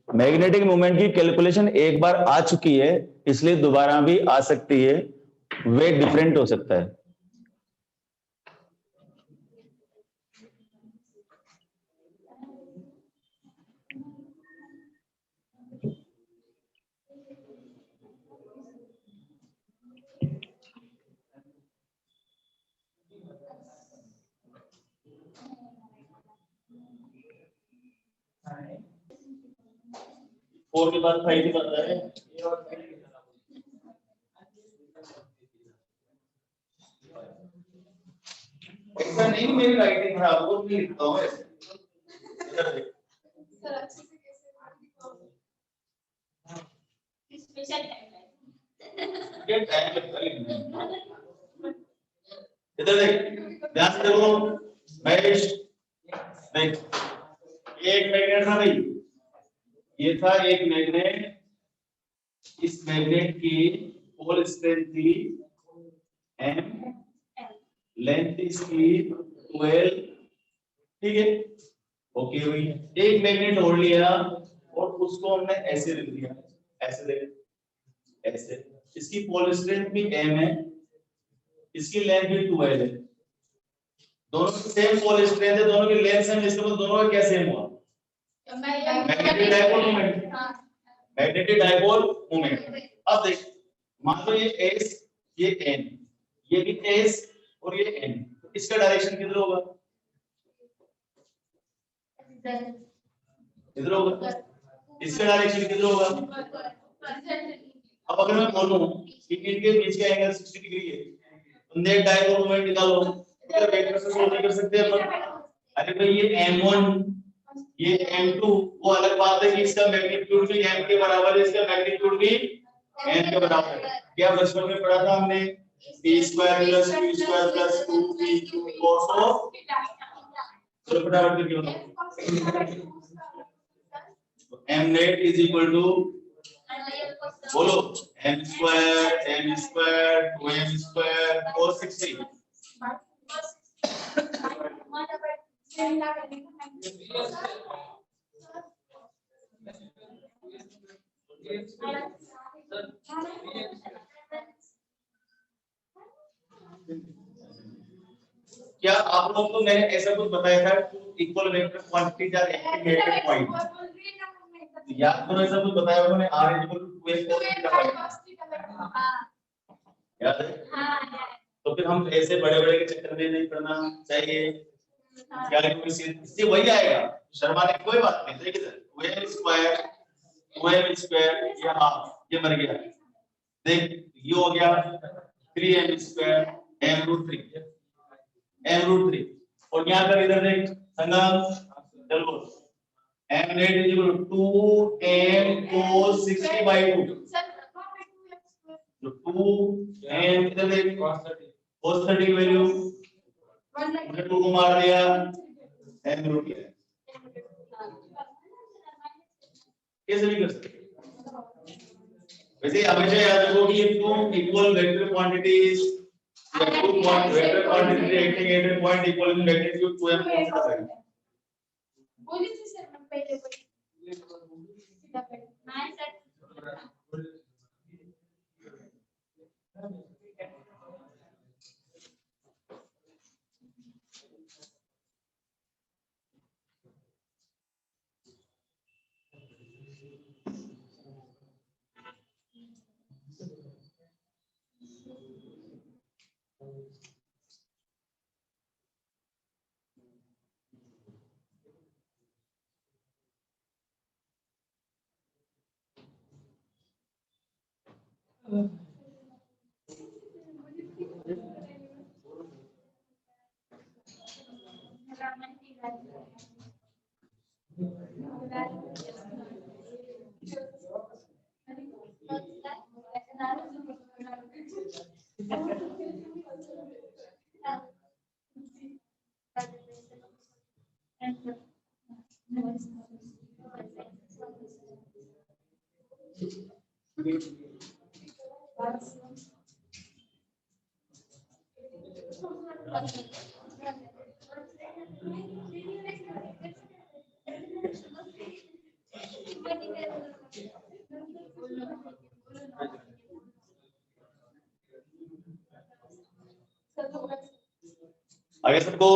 मैग्नेटिक मोमेंट की कैलकुलेशन एक बार आ चुकी है, इसलिए दोबारा भी आ सकती है, वे डिफरेंट हो सकता है। फोर के बाद 5 बन रहा है। ऐसा नहीं मेरी राइटिंग खराब हो, मैं लिखता हूँ ऐसे। ये टाइम लगता है लिखने। इधर देख, ध्यान से देखो महेश, देख एक मैग्नेट था भाई, ये था एक मैग्नेट, इस मैग्नेट की पोल स्ट्रेंथ थी M, लेंथ इसकी 12, ठीक है। ओके भाई, एक मैग्नेट और लिया और उसको हमने ऐसे लिख दिया, ऐसे देख, ऐसे, इसकी पोल स्ट्रेंथ भी M है, इसकी लेंथ भी 12 है, दोनों की सेम पोल स्ट्रेंथ है, दोनों की लेंथ सेम, इसका मतलब दोनों का क्या सेम हुआ? Magnetic dipole moment, magnetic dipole moment. अब देख, मान लो ये S, ये N, ये भी S और ये N, इसका डायरेक्शन किधर होगा? इधर होगा। इसका डायरेक्शन किधर होगा? अब अगर मैं बोलूं कि इनके बीच का एंगल 60 डिग्री है, तो नेट डाइपोल मोमेंट निकालो, तो वेक्टर से सोल्व नहीं कर सकते अपन। अरे भाई ये M1, ये M2, वो अलग बात है कि इसका मैग्नीट्यूड भी M के बराबर है, इसका मैग्नीट्यूड भी M के बराबर है। क्या बचपन में पढ़ा था हमने? a square plus q square plus 2p cos of, तो फटाफट करके बताओ। m net is equal to, बोलो, m square 2m square cos 60। क्या आप लोग को मैंने ऐसा कुछ बताया था equal vector quantities are acting at a point? याद करो, ऐसा कुछ बताया उन्होंने, r इक्वल टू 2s याद है? तो फिर हम ऐसे बड़े बड़े के चक्कर में नहीं पड़ना चाहिए, क्या इससे वही आएगा, शर्मा ने कोई बात नहीं। देखिए सर, 2m स्क्वायर ये हाफ, ये मर गया, देख ये हो गया 3m स्क्वायर m रूट 3, और यहाँ पर इधर देख संगम, चलो m net is equal to 2m cos 60 by 2. तो 2m कितना दे cos 30 की वैल्यू 2 को मार दिया m रूट लिया। कैसे भी कर सकते वैसे हमेशा याद रखो कि ये टू इक्वल वेक्टर क्वांटिटीज या two vector quantity acting at a point equal in magnitude 2m constant है। बोलिए सर मैं पहले आगे सबको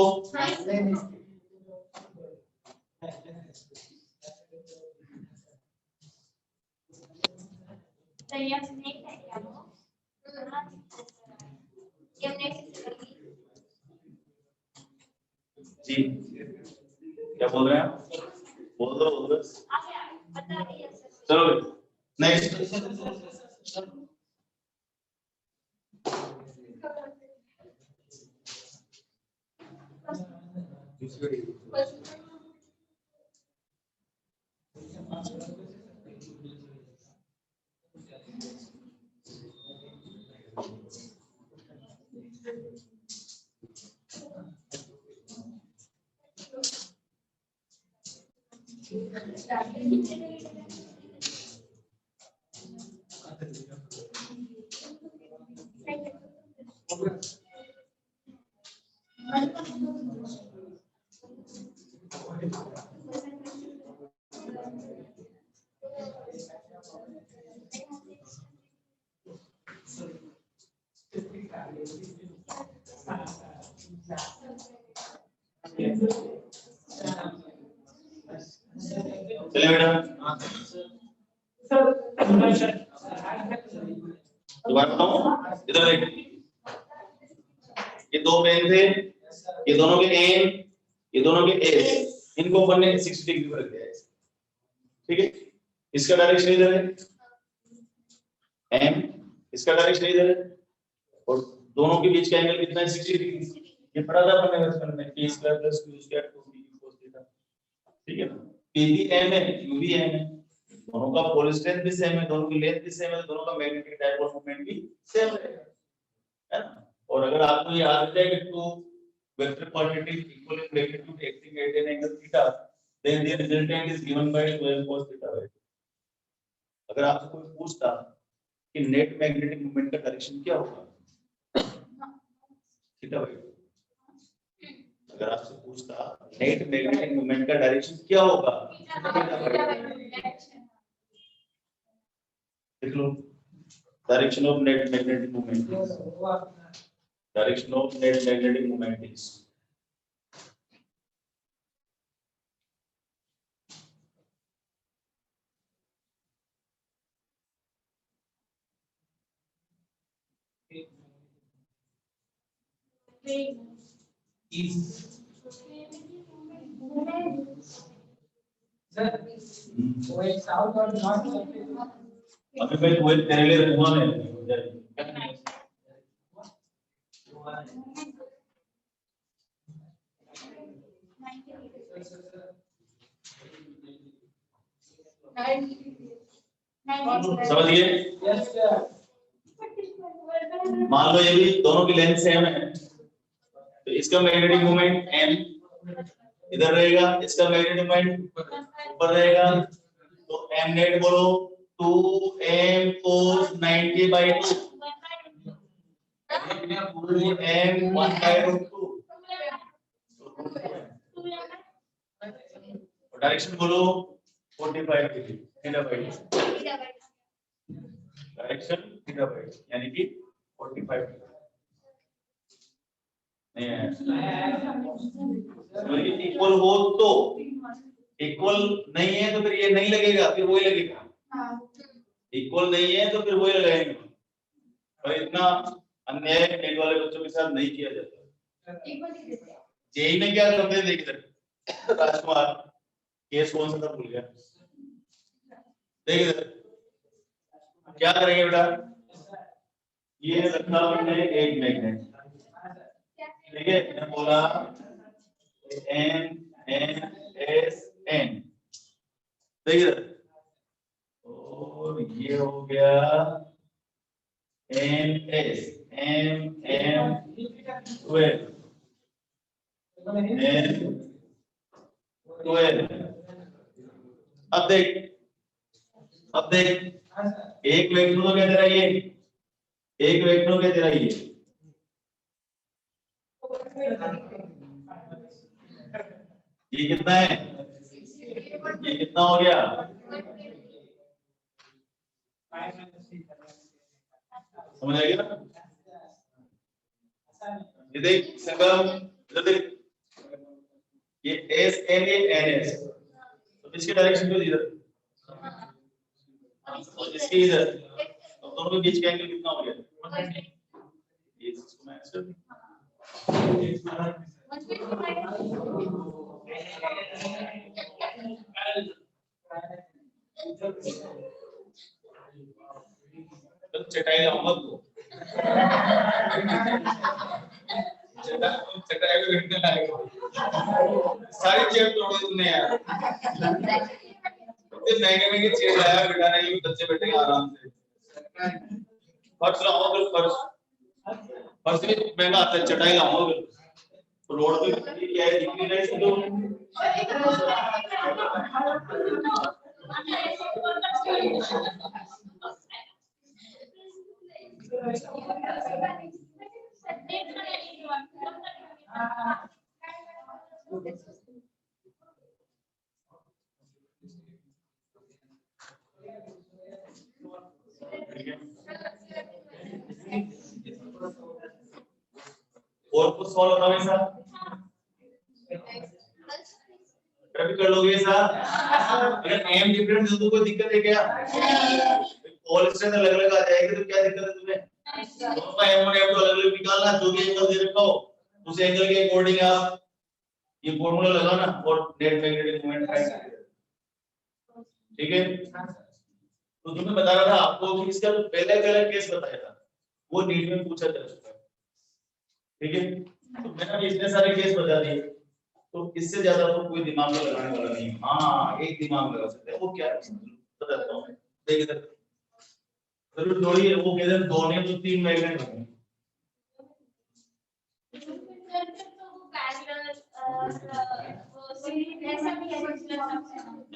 जी क्या बोल रहे हैं आप? बोल दो चलो नेक्स्ट चलिए बेटा दोबारा बताऊं इधर देख ये दो पेन थे ये दोनों के एम ये दोनों के एस इनको अपन ने 60 डिग्री पर रख दिया है ठीक है इसका डायरेक्शन इधर है एम इसका डायरेक्शन इधर है और दोनों के बीच का एंगल कितना है 60 डिग्री ये पढ़ा था अपन ने बचपन में k square plus q square cos theta ठीक है ना p भी m है q भी m है दोनों का पोल स्ट्रेंथ भी सेम है दोनों की लेंथ भी सेम है दोनों का मैग्नेटिक डायपोल मोमेंट भी सेम रहेगा है ना और अगर आपको याद है कि two vector quantities equal in magnitude acting at an angle theta then the resultant is given by 12 cos theta right अगर आपसे कोई पूछता कि नेट मैग्नेटिक मोमेंट का डायरेक्शन क्या होगा थीटा बाय अगर आपसे पूछता नेट मैग्नेटिक मोमेंट का डायरेक्शन क्या होगा देख लो direction of net magnetic moment direction of net magnetic moment is अभी मैं वो तेरे लिए रखूंगा मैं समझिए, मान लो ये भी दोनों की लेंथ सेम है, तो इसका मैग्नेटिक मोमेंट m इधर रहेगा, इसका मैग्नेटिक मोमेंट ऊपर रहेगा, तो m नेट बोलो 2m cos 90/2 m 1/2 डायरेक्शन बोलो 45 degree theta by direction theta by यानी कि 45 डिग्री इक्वल हो तो, इक्वल नहीं है तो फिर ये नहीं लगेगा, फिर वही लगेगा, इक्वल नहीं है तो फिर वही लगाएंगे। और इतना अन्याय नेट वाले बच्चों के साथ नहीं किया जाता। जेई में क्या करते हैं देखिए राजकुमार, केस कौन सा था भूल गया, देखिए क्या करेंगे बेटा, ये रखा हमने एक मैग्नेट, ठीक है, मैंने बोला N N S N, देखिए और ये हो गया N S M M 12 N 12। अब देख एक वेक्टर तो क्या दे रहा है, एक वेक्टर क्या दे रहा है, ये कितना है, ये कितना हो गया, समझ आ गया, ये देख संगम, देख ये S N A N S, तो इसकी डायरेक्शन को इधर और इसकी इधर, तो दोनों के बीच का एंगल कितना हो गया, ये इसको मैच कर तो चटाई लाऊंगा तो चटाई पे बैठने लायक सारी चेयर तोड़ दी तुमने यार, इतने महंगे चेयर लाया बिठाने के लिए, बच्चे बैठेंगे आराम से, फर्श लाऊंगा, फर्श भी महंगा आता है, चटाई लाऊंगा, रोड पे क्या है दिख नहीं रहा है तो और कुछ सॉल्व करना है सर, कभी कर लोगे सर, अगर एम डिफरेंट है तो कोई दिक्कत है क्या, ऑल स्ट्रेंथ अलग अलग आ जाएगी तो क्या दिक्कत है तुम्हें, दोनों का एम और एम तो अलग अलग निकालना, जो भी एंगल दे रखा हो उस एंगल के अकॉर्डिंग आप ये फार्मूला लगाना और नेट मैग्नेटिक मोमेंट फाइंड, ठीक है। तो तुम्हें बता रहा था आपको कि इसका जो पहले केस बताया था वो नीट में पूछा जा चुका है, ठीक है, तो मैंने इतने सारे केस बता दिए, तो इससे ज्यादा तो कोई दिमाग में लगाने वाला नहीं, हाँ एक दिमाग लगा सकते हैं, वो क्या है बताता हूँ, देखिए जरूर थोड़ी है, वो कहते हैं दो ने तो तीन मैग्नेट होंगे,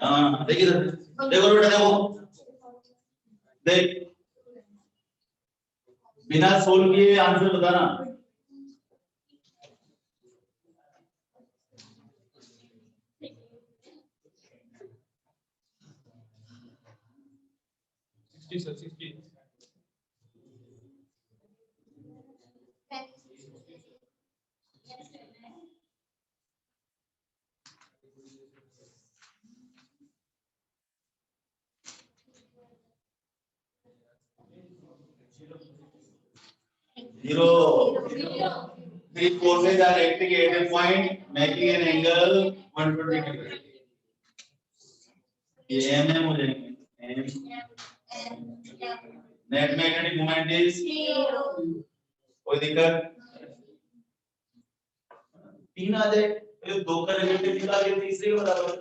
हाँ देखिए देखो बेटा देखो, देख बिना सोल्व किए आंसर बताना, zero. Three forces are acting at a point, making an angle 120 degree. ये m हो जाएंगे, नेट मैग्नेटिक मोमेंट इज कोई दिक्कत, तीन आ जाए, दो का नेगेटिव निकाल के तीसरे के बराबर,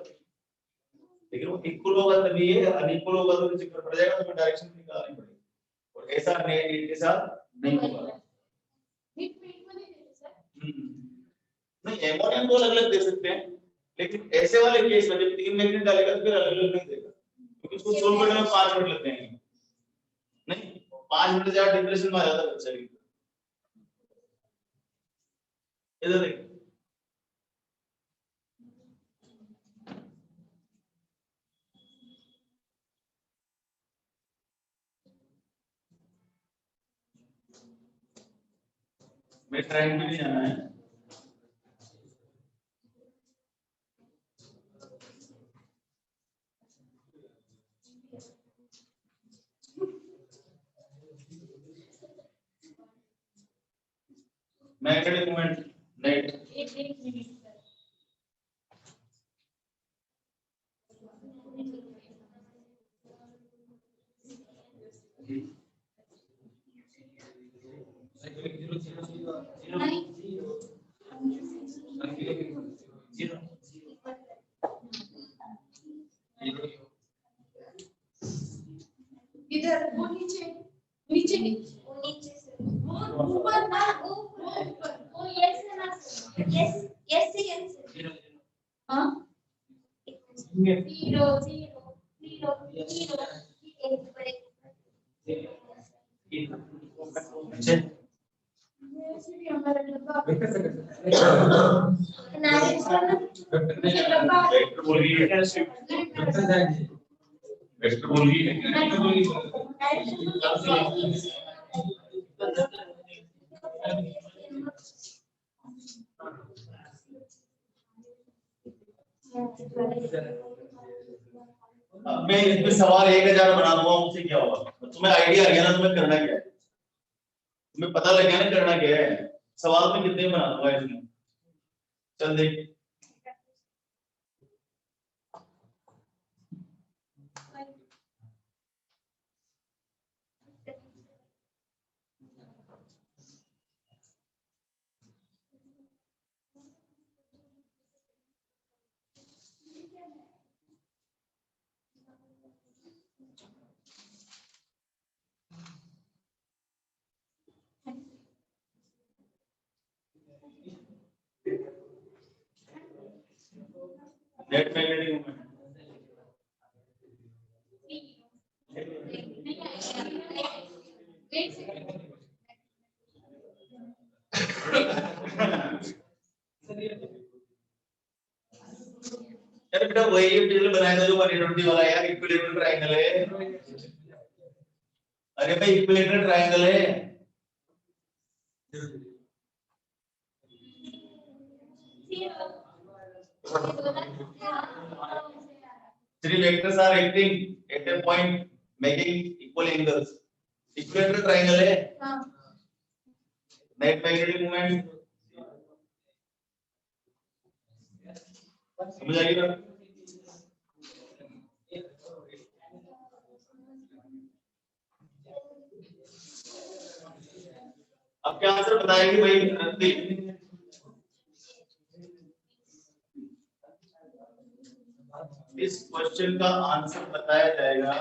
लेकिन वो इक्वल होगा तभी है, अनइक्वल होगा तो चक्कर पड़ जाएगा, तो डायरेक्शन निकालनी पड़ेगी। और ऐसा नहीं होगा। नहीं, एमोनियम तो अलग अलग दे सकते हैं, लेकिन ऐसे वाले केस में जब 3 मैग्नेट डालेगा तो फिर अलग अलग नहीं देगा, क्योंकि उसको सोल्व करने में 5 मिनट लगते हैं। नहीं, 5 मिनट ज्यादा डिप्रेशन में आ जाता है बच्चा भी। इधर देख, मैं ट्राइंग भी नहीं आना है। मैग्नेटिक मोमेंट नेट इधर वो नीचे नीचे नीचे वो ऊपर ना ऊपर वो यस है ना यस यस से कैंसिल हां 0 0 0 0 एक पर एक हमारा डब्बा वेक्टर बोल रही है कैसे वेक्टर बोल रही है अब मैं इसमें सवाल 1000 बना दूंगा, उससे क्या होगा? तुम्हें आइडिया आ गया ना तुम्हें करना क्या है, तुम्हें पता लग गया ना करना क्या है। सवाल में कितने बना दूंगा इसमें, चल देख। नेट मैग्नेटिक मोमेंट यार बेटा वही बिजली बनाया था जो 120 वाला यार, इक्विलेटरल ट्रायंगल है। अरे भाई इक्विलेटरल ट्रायंगल है। Three vectors are acting at a point making equal angles. Equilateral triangle है। नेट मैग्नेटिक मोमेंट समझ आ गया? अब क्या आंसर बताएंगे भाई? इस क्वेश्चन का आंसर बताया जाएगा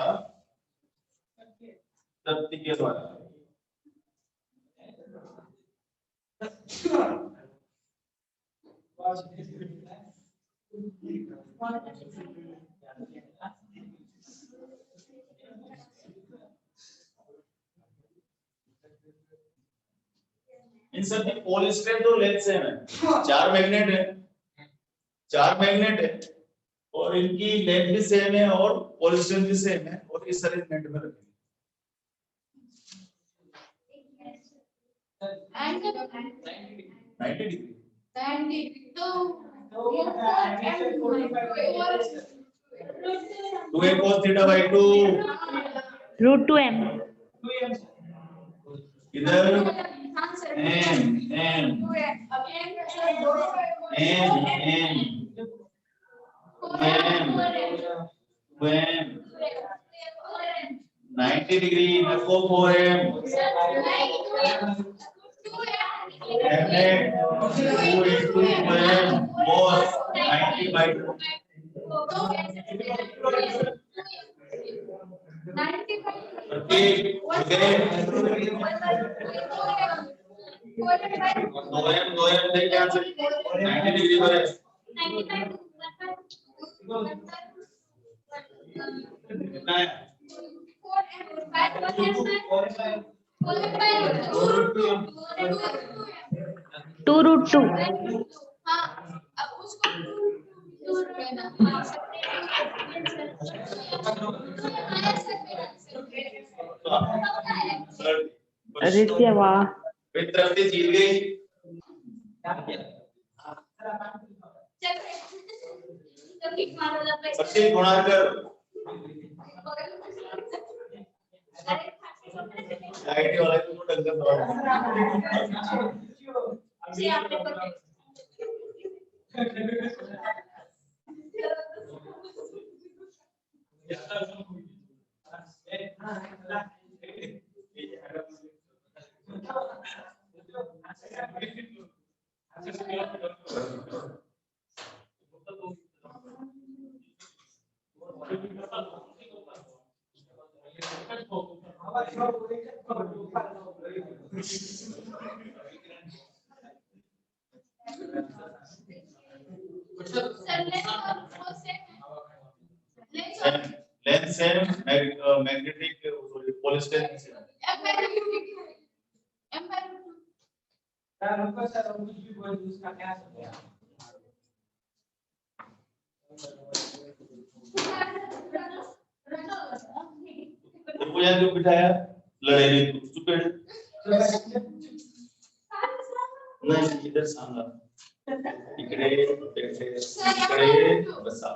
तृप्ति के द्वारा। इन सब की पोल स्ट्रेंथ और लेंथ सेम है। 4 मैग्नेट है, 4 मैग्नेट है और इनकी लेंथ भी सेम है और पोल स्ट्रेंथ भी सेम है और इस अरेंजमेंट में रखेंगे। एंगल 90 डिग्री 90 तो 2a cos theta by 2 √2m इधर m when 90 degree therefore 4m and 2 into 4m cos 90 by 2 Two root two. Aditya, वाह. जीत गई। सचिन गुणाकर आईटी वाला को टक्कर दो। लेंस है मैग्नेटिक पॉलिस्टेरिन पूजा क्यों बिठाया लड़े नहीं तू स्टूपिड नहीं इधर सामने इकडे बसा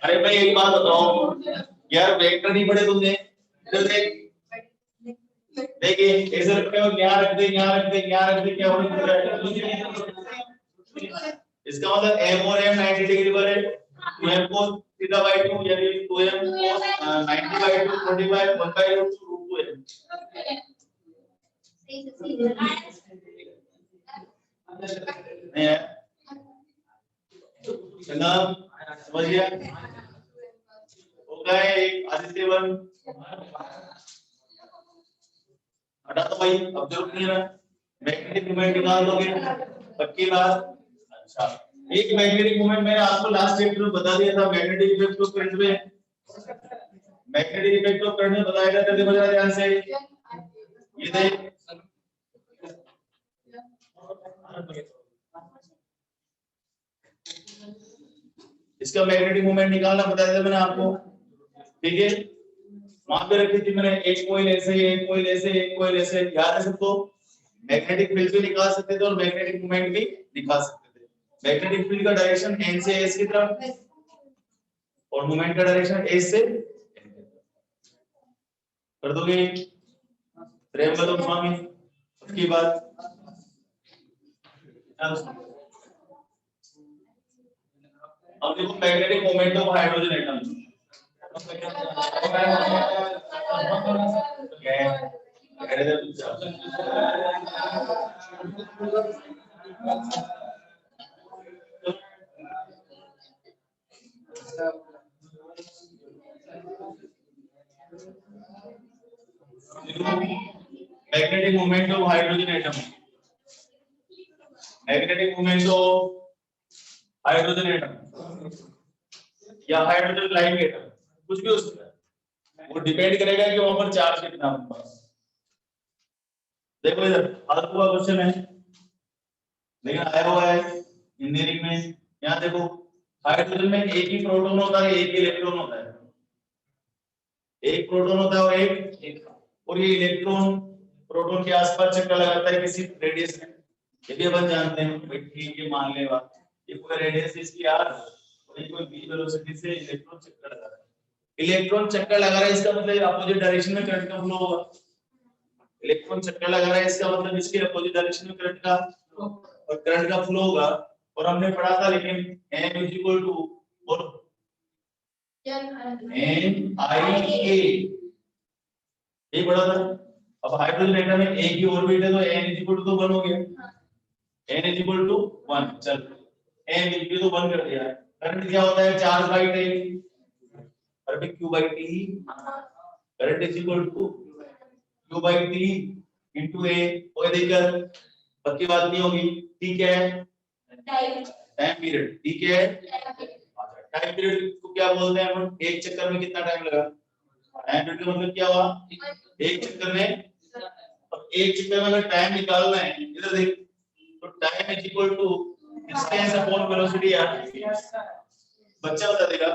अरे भाई एक बात बताओ यार वेक्टर नहीं पढ़े तुमने इधर देख देखिए ऐसे रखते हो यहाँ रख दे यहाँ रख दे यहाँ रख दे क्या हो रहा है इसका मतलब m और m 90 डिग्री पर है 2m cos थीटा by 2 यानी 2m cos 90 by 2 25 1 by root 2 है नहीं है चंगा समझ गया हो गया एक आदित्य वन हटा तो भाई अब जरूरत नहीं है मैग्नेटिक मोमेंट निकाल दोगे पक्की बात अच्छा एक मैग्नेटिक मोमेंट मैंने आपको लास्ट चैप्टर में बता दिया था मैग्नेटिक इफेक्ट ऑफ करंट में मैग्नेटिक इफेक्ट ऑफ करंट में बताया था जल्दी बता ध्यान से ये देख इसका मैग्नेटिक मोमेंट निकालना बताया था मैंने आपको ठीक है वहां पे रखी थी मैंने एक कोइल ऐसे एक कोइल ऐसे एक कोइल ऐसे याद है सबको मैग्नेटिक फील्ड भी निकाल सकते थे और मैग्नेटिक मोमेंट भी निकाल सकते थे मैग्नेटिक फील्ड का डायरेक्शन n से s की तरफ और मोमेंट का डायरेक्शन s से कर दोगे त्र्यंबकम स्वामी उसकी बात अब देखो magnetic moment of hydrogen atom magnetic moment of hydrogen atom magnetic moment of hydrogen atom या हाइड्रोजन लाइक एटम कुछ भी हो सकता है वो डिपेंड करेगा कि वहां पर चार्ज कितना होगा देखो इधर फालतू का क्वेश्चन है लेकिन आया हुआ है इंजीनियरिंग में यहाँ देखो हाइड्रोजन में एक ही प्रोटॉन होता है एक ही इलेक्ट्रॉन होता है एक प्रोटॉन होता है और ये इलेक्ट्रॉन प्रोटॉन के आसपास चक्कर लगाता है किसी रेडियस में ये भी अपन जानते हैं ठीक है मान ले बात ये पूरा रेडियस इसकी r कोई बी वेलोसिटी से इलेक्ट्रॉन चक्कर लगा रहा है, इलेक्ट्रॉन चक्कर लगा रहा है, इसका मतलब अपोजिट डायरेक्शन में करंट का फ्लो होगा। इलेक्ट्रॉन चक्कर लगा रहा है, इसका मतलब इसके अपोजिट डायरेक्शन में करंट का और करंट का फ्लो होगा। और हमने पढ़ा था लेकिन m इज इक्वल टू बोलो n i k, ये पढ़ा था। अब हाइड्रोजन एटम में एक ही ऑर्बिट है तो n इज इक्वल टू तो 1 हो गया, n इज इक्वल टू 1। चल n इज इक्वल टू 1 कर दिया। करंट क्या होता है, चार्ज बाय टाइम, और फिर q by t, current is equal to q by t into a। कोई दिक्कत बाकी बात नहीं होगी, ठीक है। टाइम पीरियड, ठीक है। टाइम पीरियड को क्या बोलते हैं हम, एक चक्कर में कितना टाइम लगा। टाइम पीरियड का मतलब क्या हुआ, एक चक्कर में, अब एक चक्कर में अगर टाइम निकालना है, इधर देख, तो time is equal to distance upon velocity यार, बच्चा बता देगा,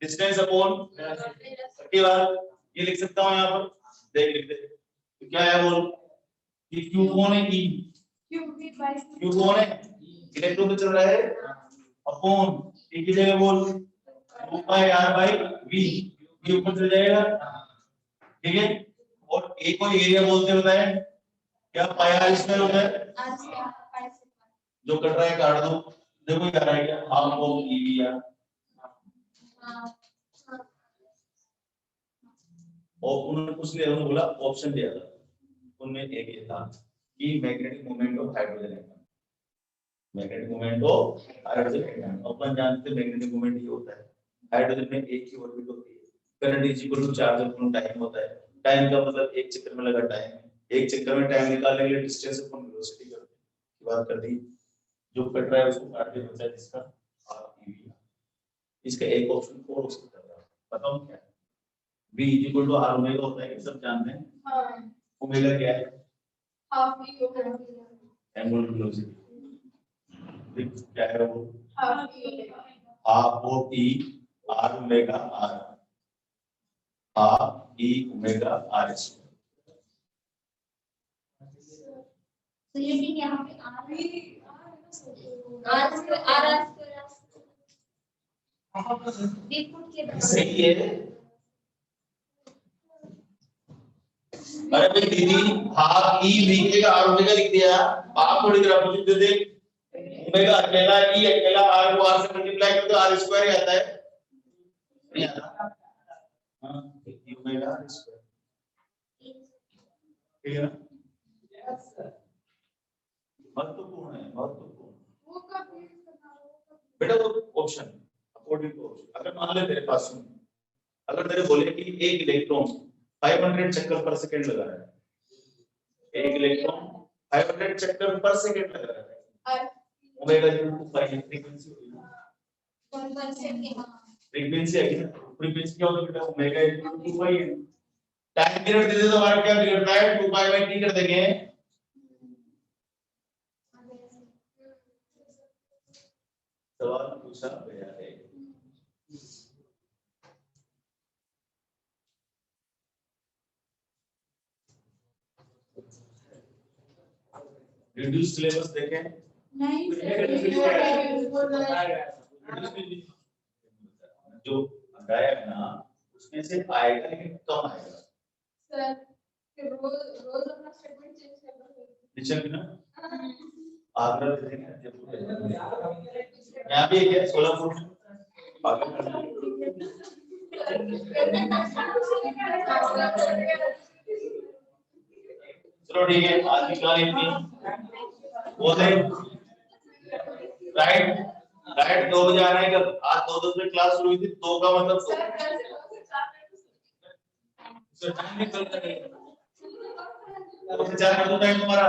डिस्टेंस अपॉन वेलोसिटी। ये लिख सकता हूं यहाँ पर, देख लिख दे, तो क्या है बोल कि q कौन है, e q कौन है, इलेक्ट्रॉन तो चल रहा है, अपॉन e की जगह बोल 2 पाई r बाय v, ये ऊपर चल जाएगा, ठीक है। और a को एरिया बोलते होता है क्या, पाई r स्क्वायर होता है, जो कट रहा है काट दो, देखो क्या आ रहा है, क्या half of e v r। और उन्होंने कुछ नहीं, उन्होंने बोला ऑप्शन दिया था, उनमें एक ये था कि magnetic moment of hydrogen atom, magnetic moment of hydrogen atom, अपन जानते हैं मैग्नेटिक मोमेंट ये होता है, हाइड्रोजन में एक ही ऑर्बिट होती है, current is equal to charge upon time होता है। टाइम का मतलब एक चक्कर में लगा टाइम, एक चक्कर में टाइम निकालने के लिए डिस्टेंस अपॉन वेलोसिटी की बात कर दी, जो कट रहा है उसको काट के बचा जिसका r ev। इसका एक ऑप्शन और हो सकता है, बताओ क्या है, v is equal to r omega होता है, सब जानते हैं। हां, ओमेगा क्या है, half e omega, angular velocity क्या है वो, half of e r omega r, half e omega r square. तो ये ठीक, यहाँ पे r सही है। अरे भाई दीदी, हाफ e v का r ओमेगा लिख दिया, आप थोड़ी ग्राफ लिख दे दे, ओमेगा अकेला e अकेला r को r से मल्टीप्लाई कर दो, r स्क्वायर ही आता है, नहीं आता, हां e ओमेगा r स्क्वायर, ठीक है ना। महत्वपूर्ण है, महत्वपूर्ण वो कब यूज करना होगा बेटा, वो ऑप्शन अकॉर्डिंग टू ऑप्शन। अगर मान ले तेरे पास सुन, अगर तेरे बोले कि एक इलेक्ट्रॉन 500 चक्कर पर सेकंड लगा रहा है, एक इलेक्ट्रॉन 500 चक्कर पर सेकंड लगा रहा है, ओमेगा इक्वल टू 5 फ्रीक्वेंसी होगी ना, फ्रीक्वेंसी है ना, फ्रीक्वेंसी क्या होता है बेटा, ओमेगा इक्वल टू 2 पाई है। टाइम पीरियड दे दे तो हमारा क्या बिगड़ता है, 2 पाई बाय t कर देंगे। सवाल पूछा गया है, रिड्यूस सिलेबस देखें, नहीं जो गायब ना उसमें से आएगा लेकिन कम आएगा सर, कि रोज अपना स्टेटमेंट चेंज करना है, ना आगरा दे देंगे, यहाँ भी है 16 फुट चलो ठीक है, आज की क्लास इतनी वो है, राइट राइट 2 बजे आना है, कब आज 2 से क्लास शुरू हुई थी, 2 का मतलब सर टाइम निकल रहा है, तो 4 का टाइम तुम्हारा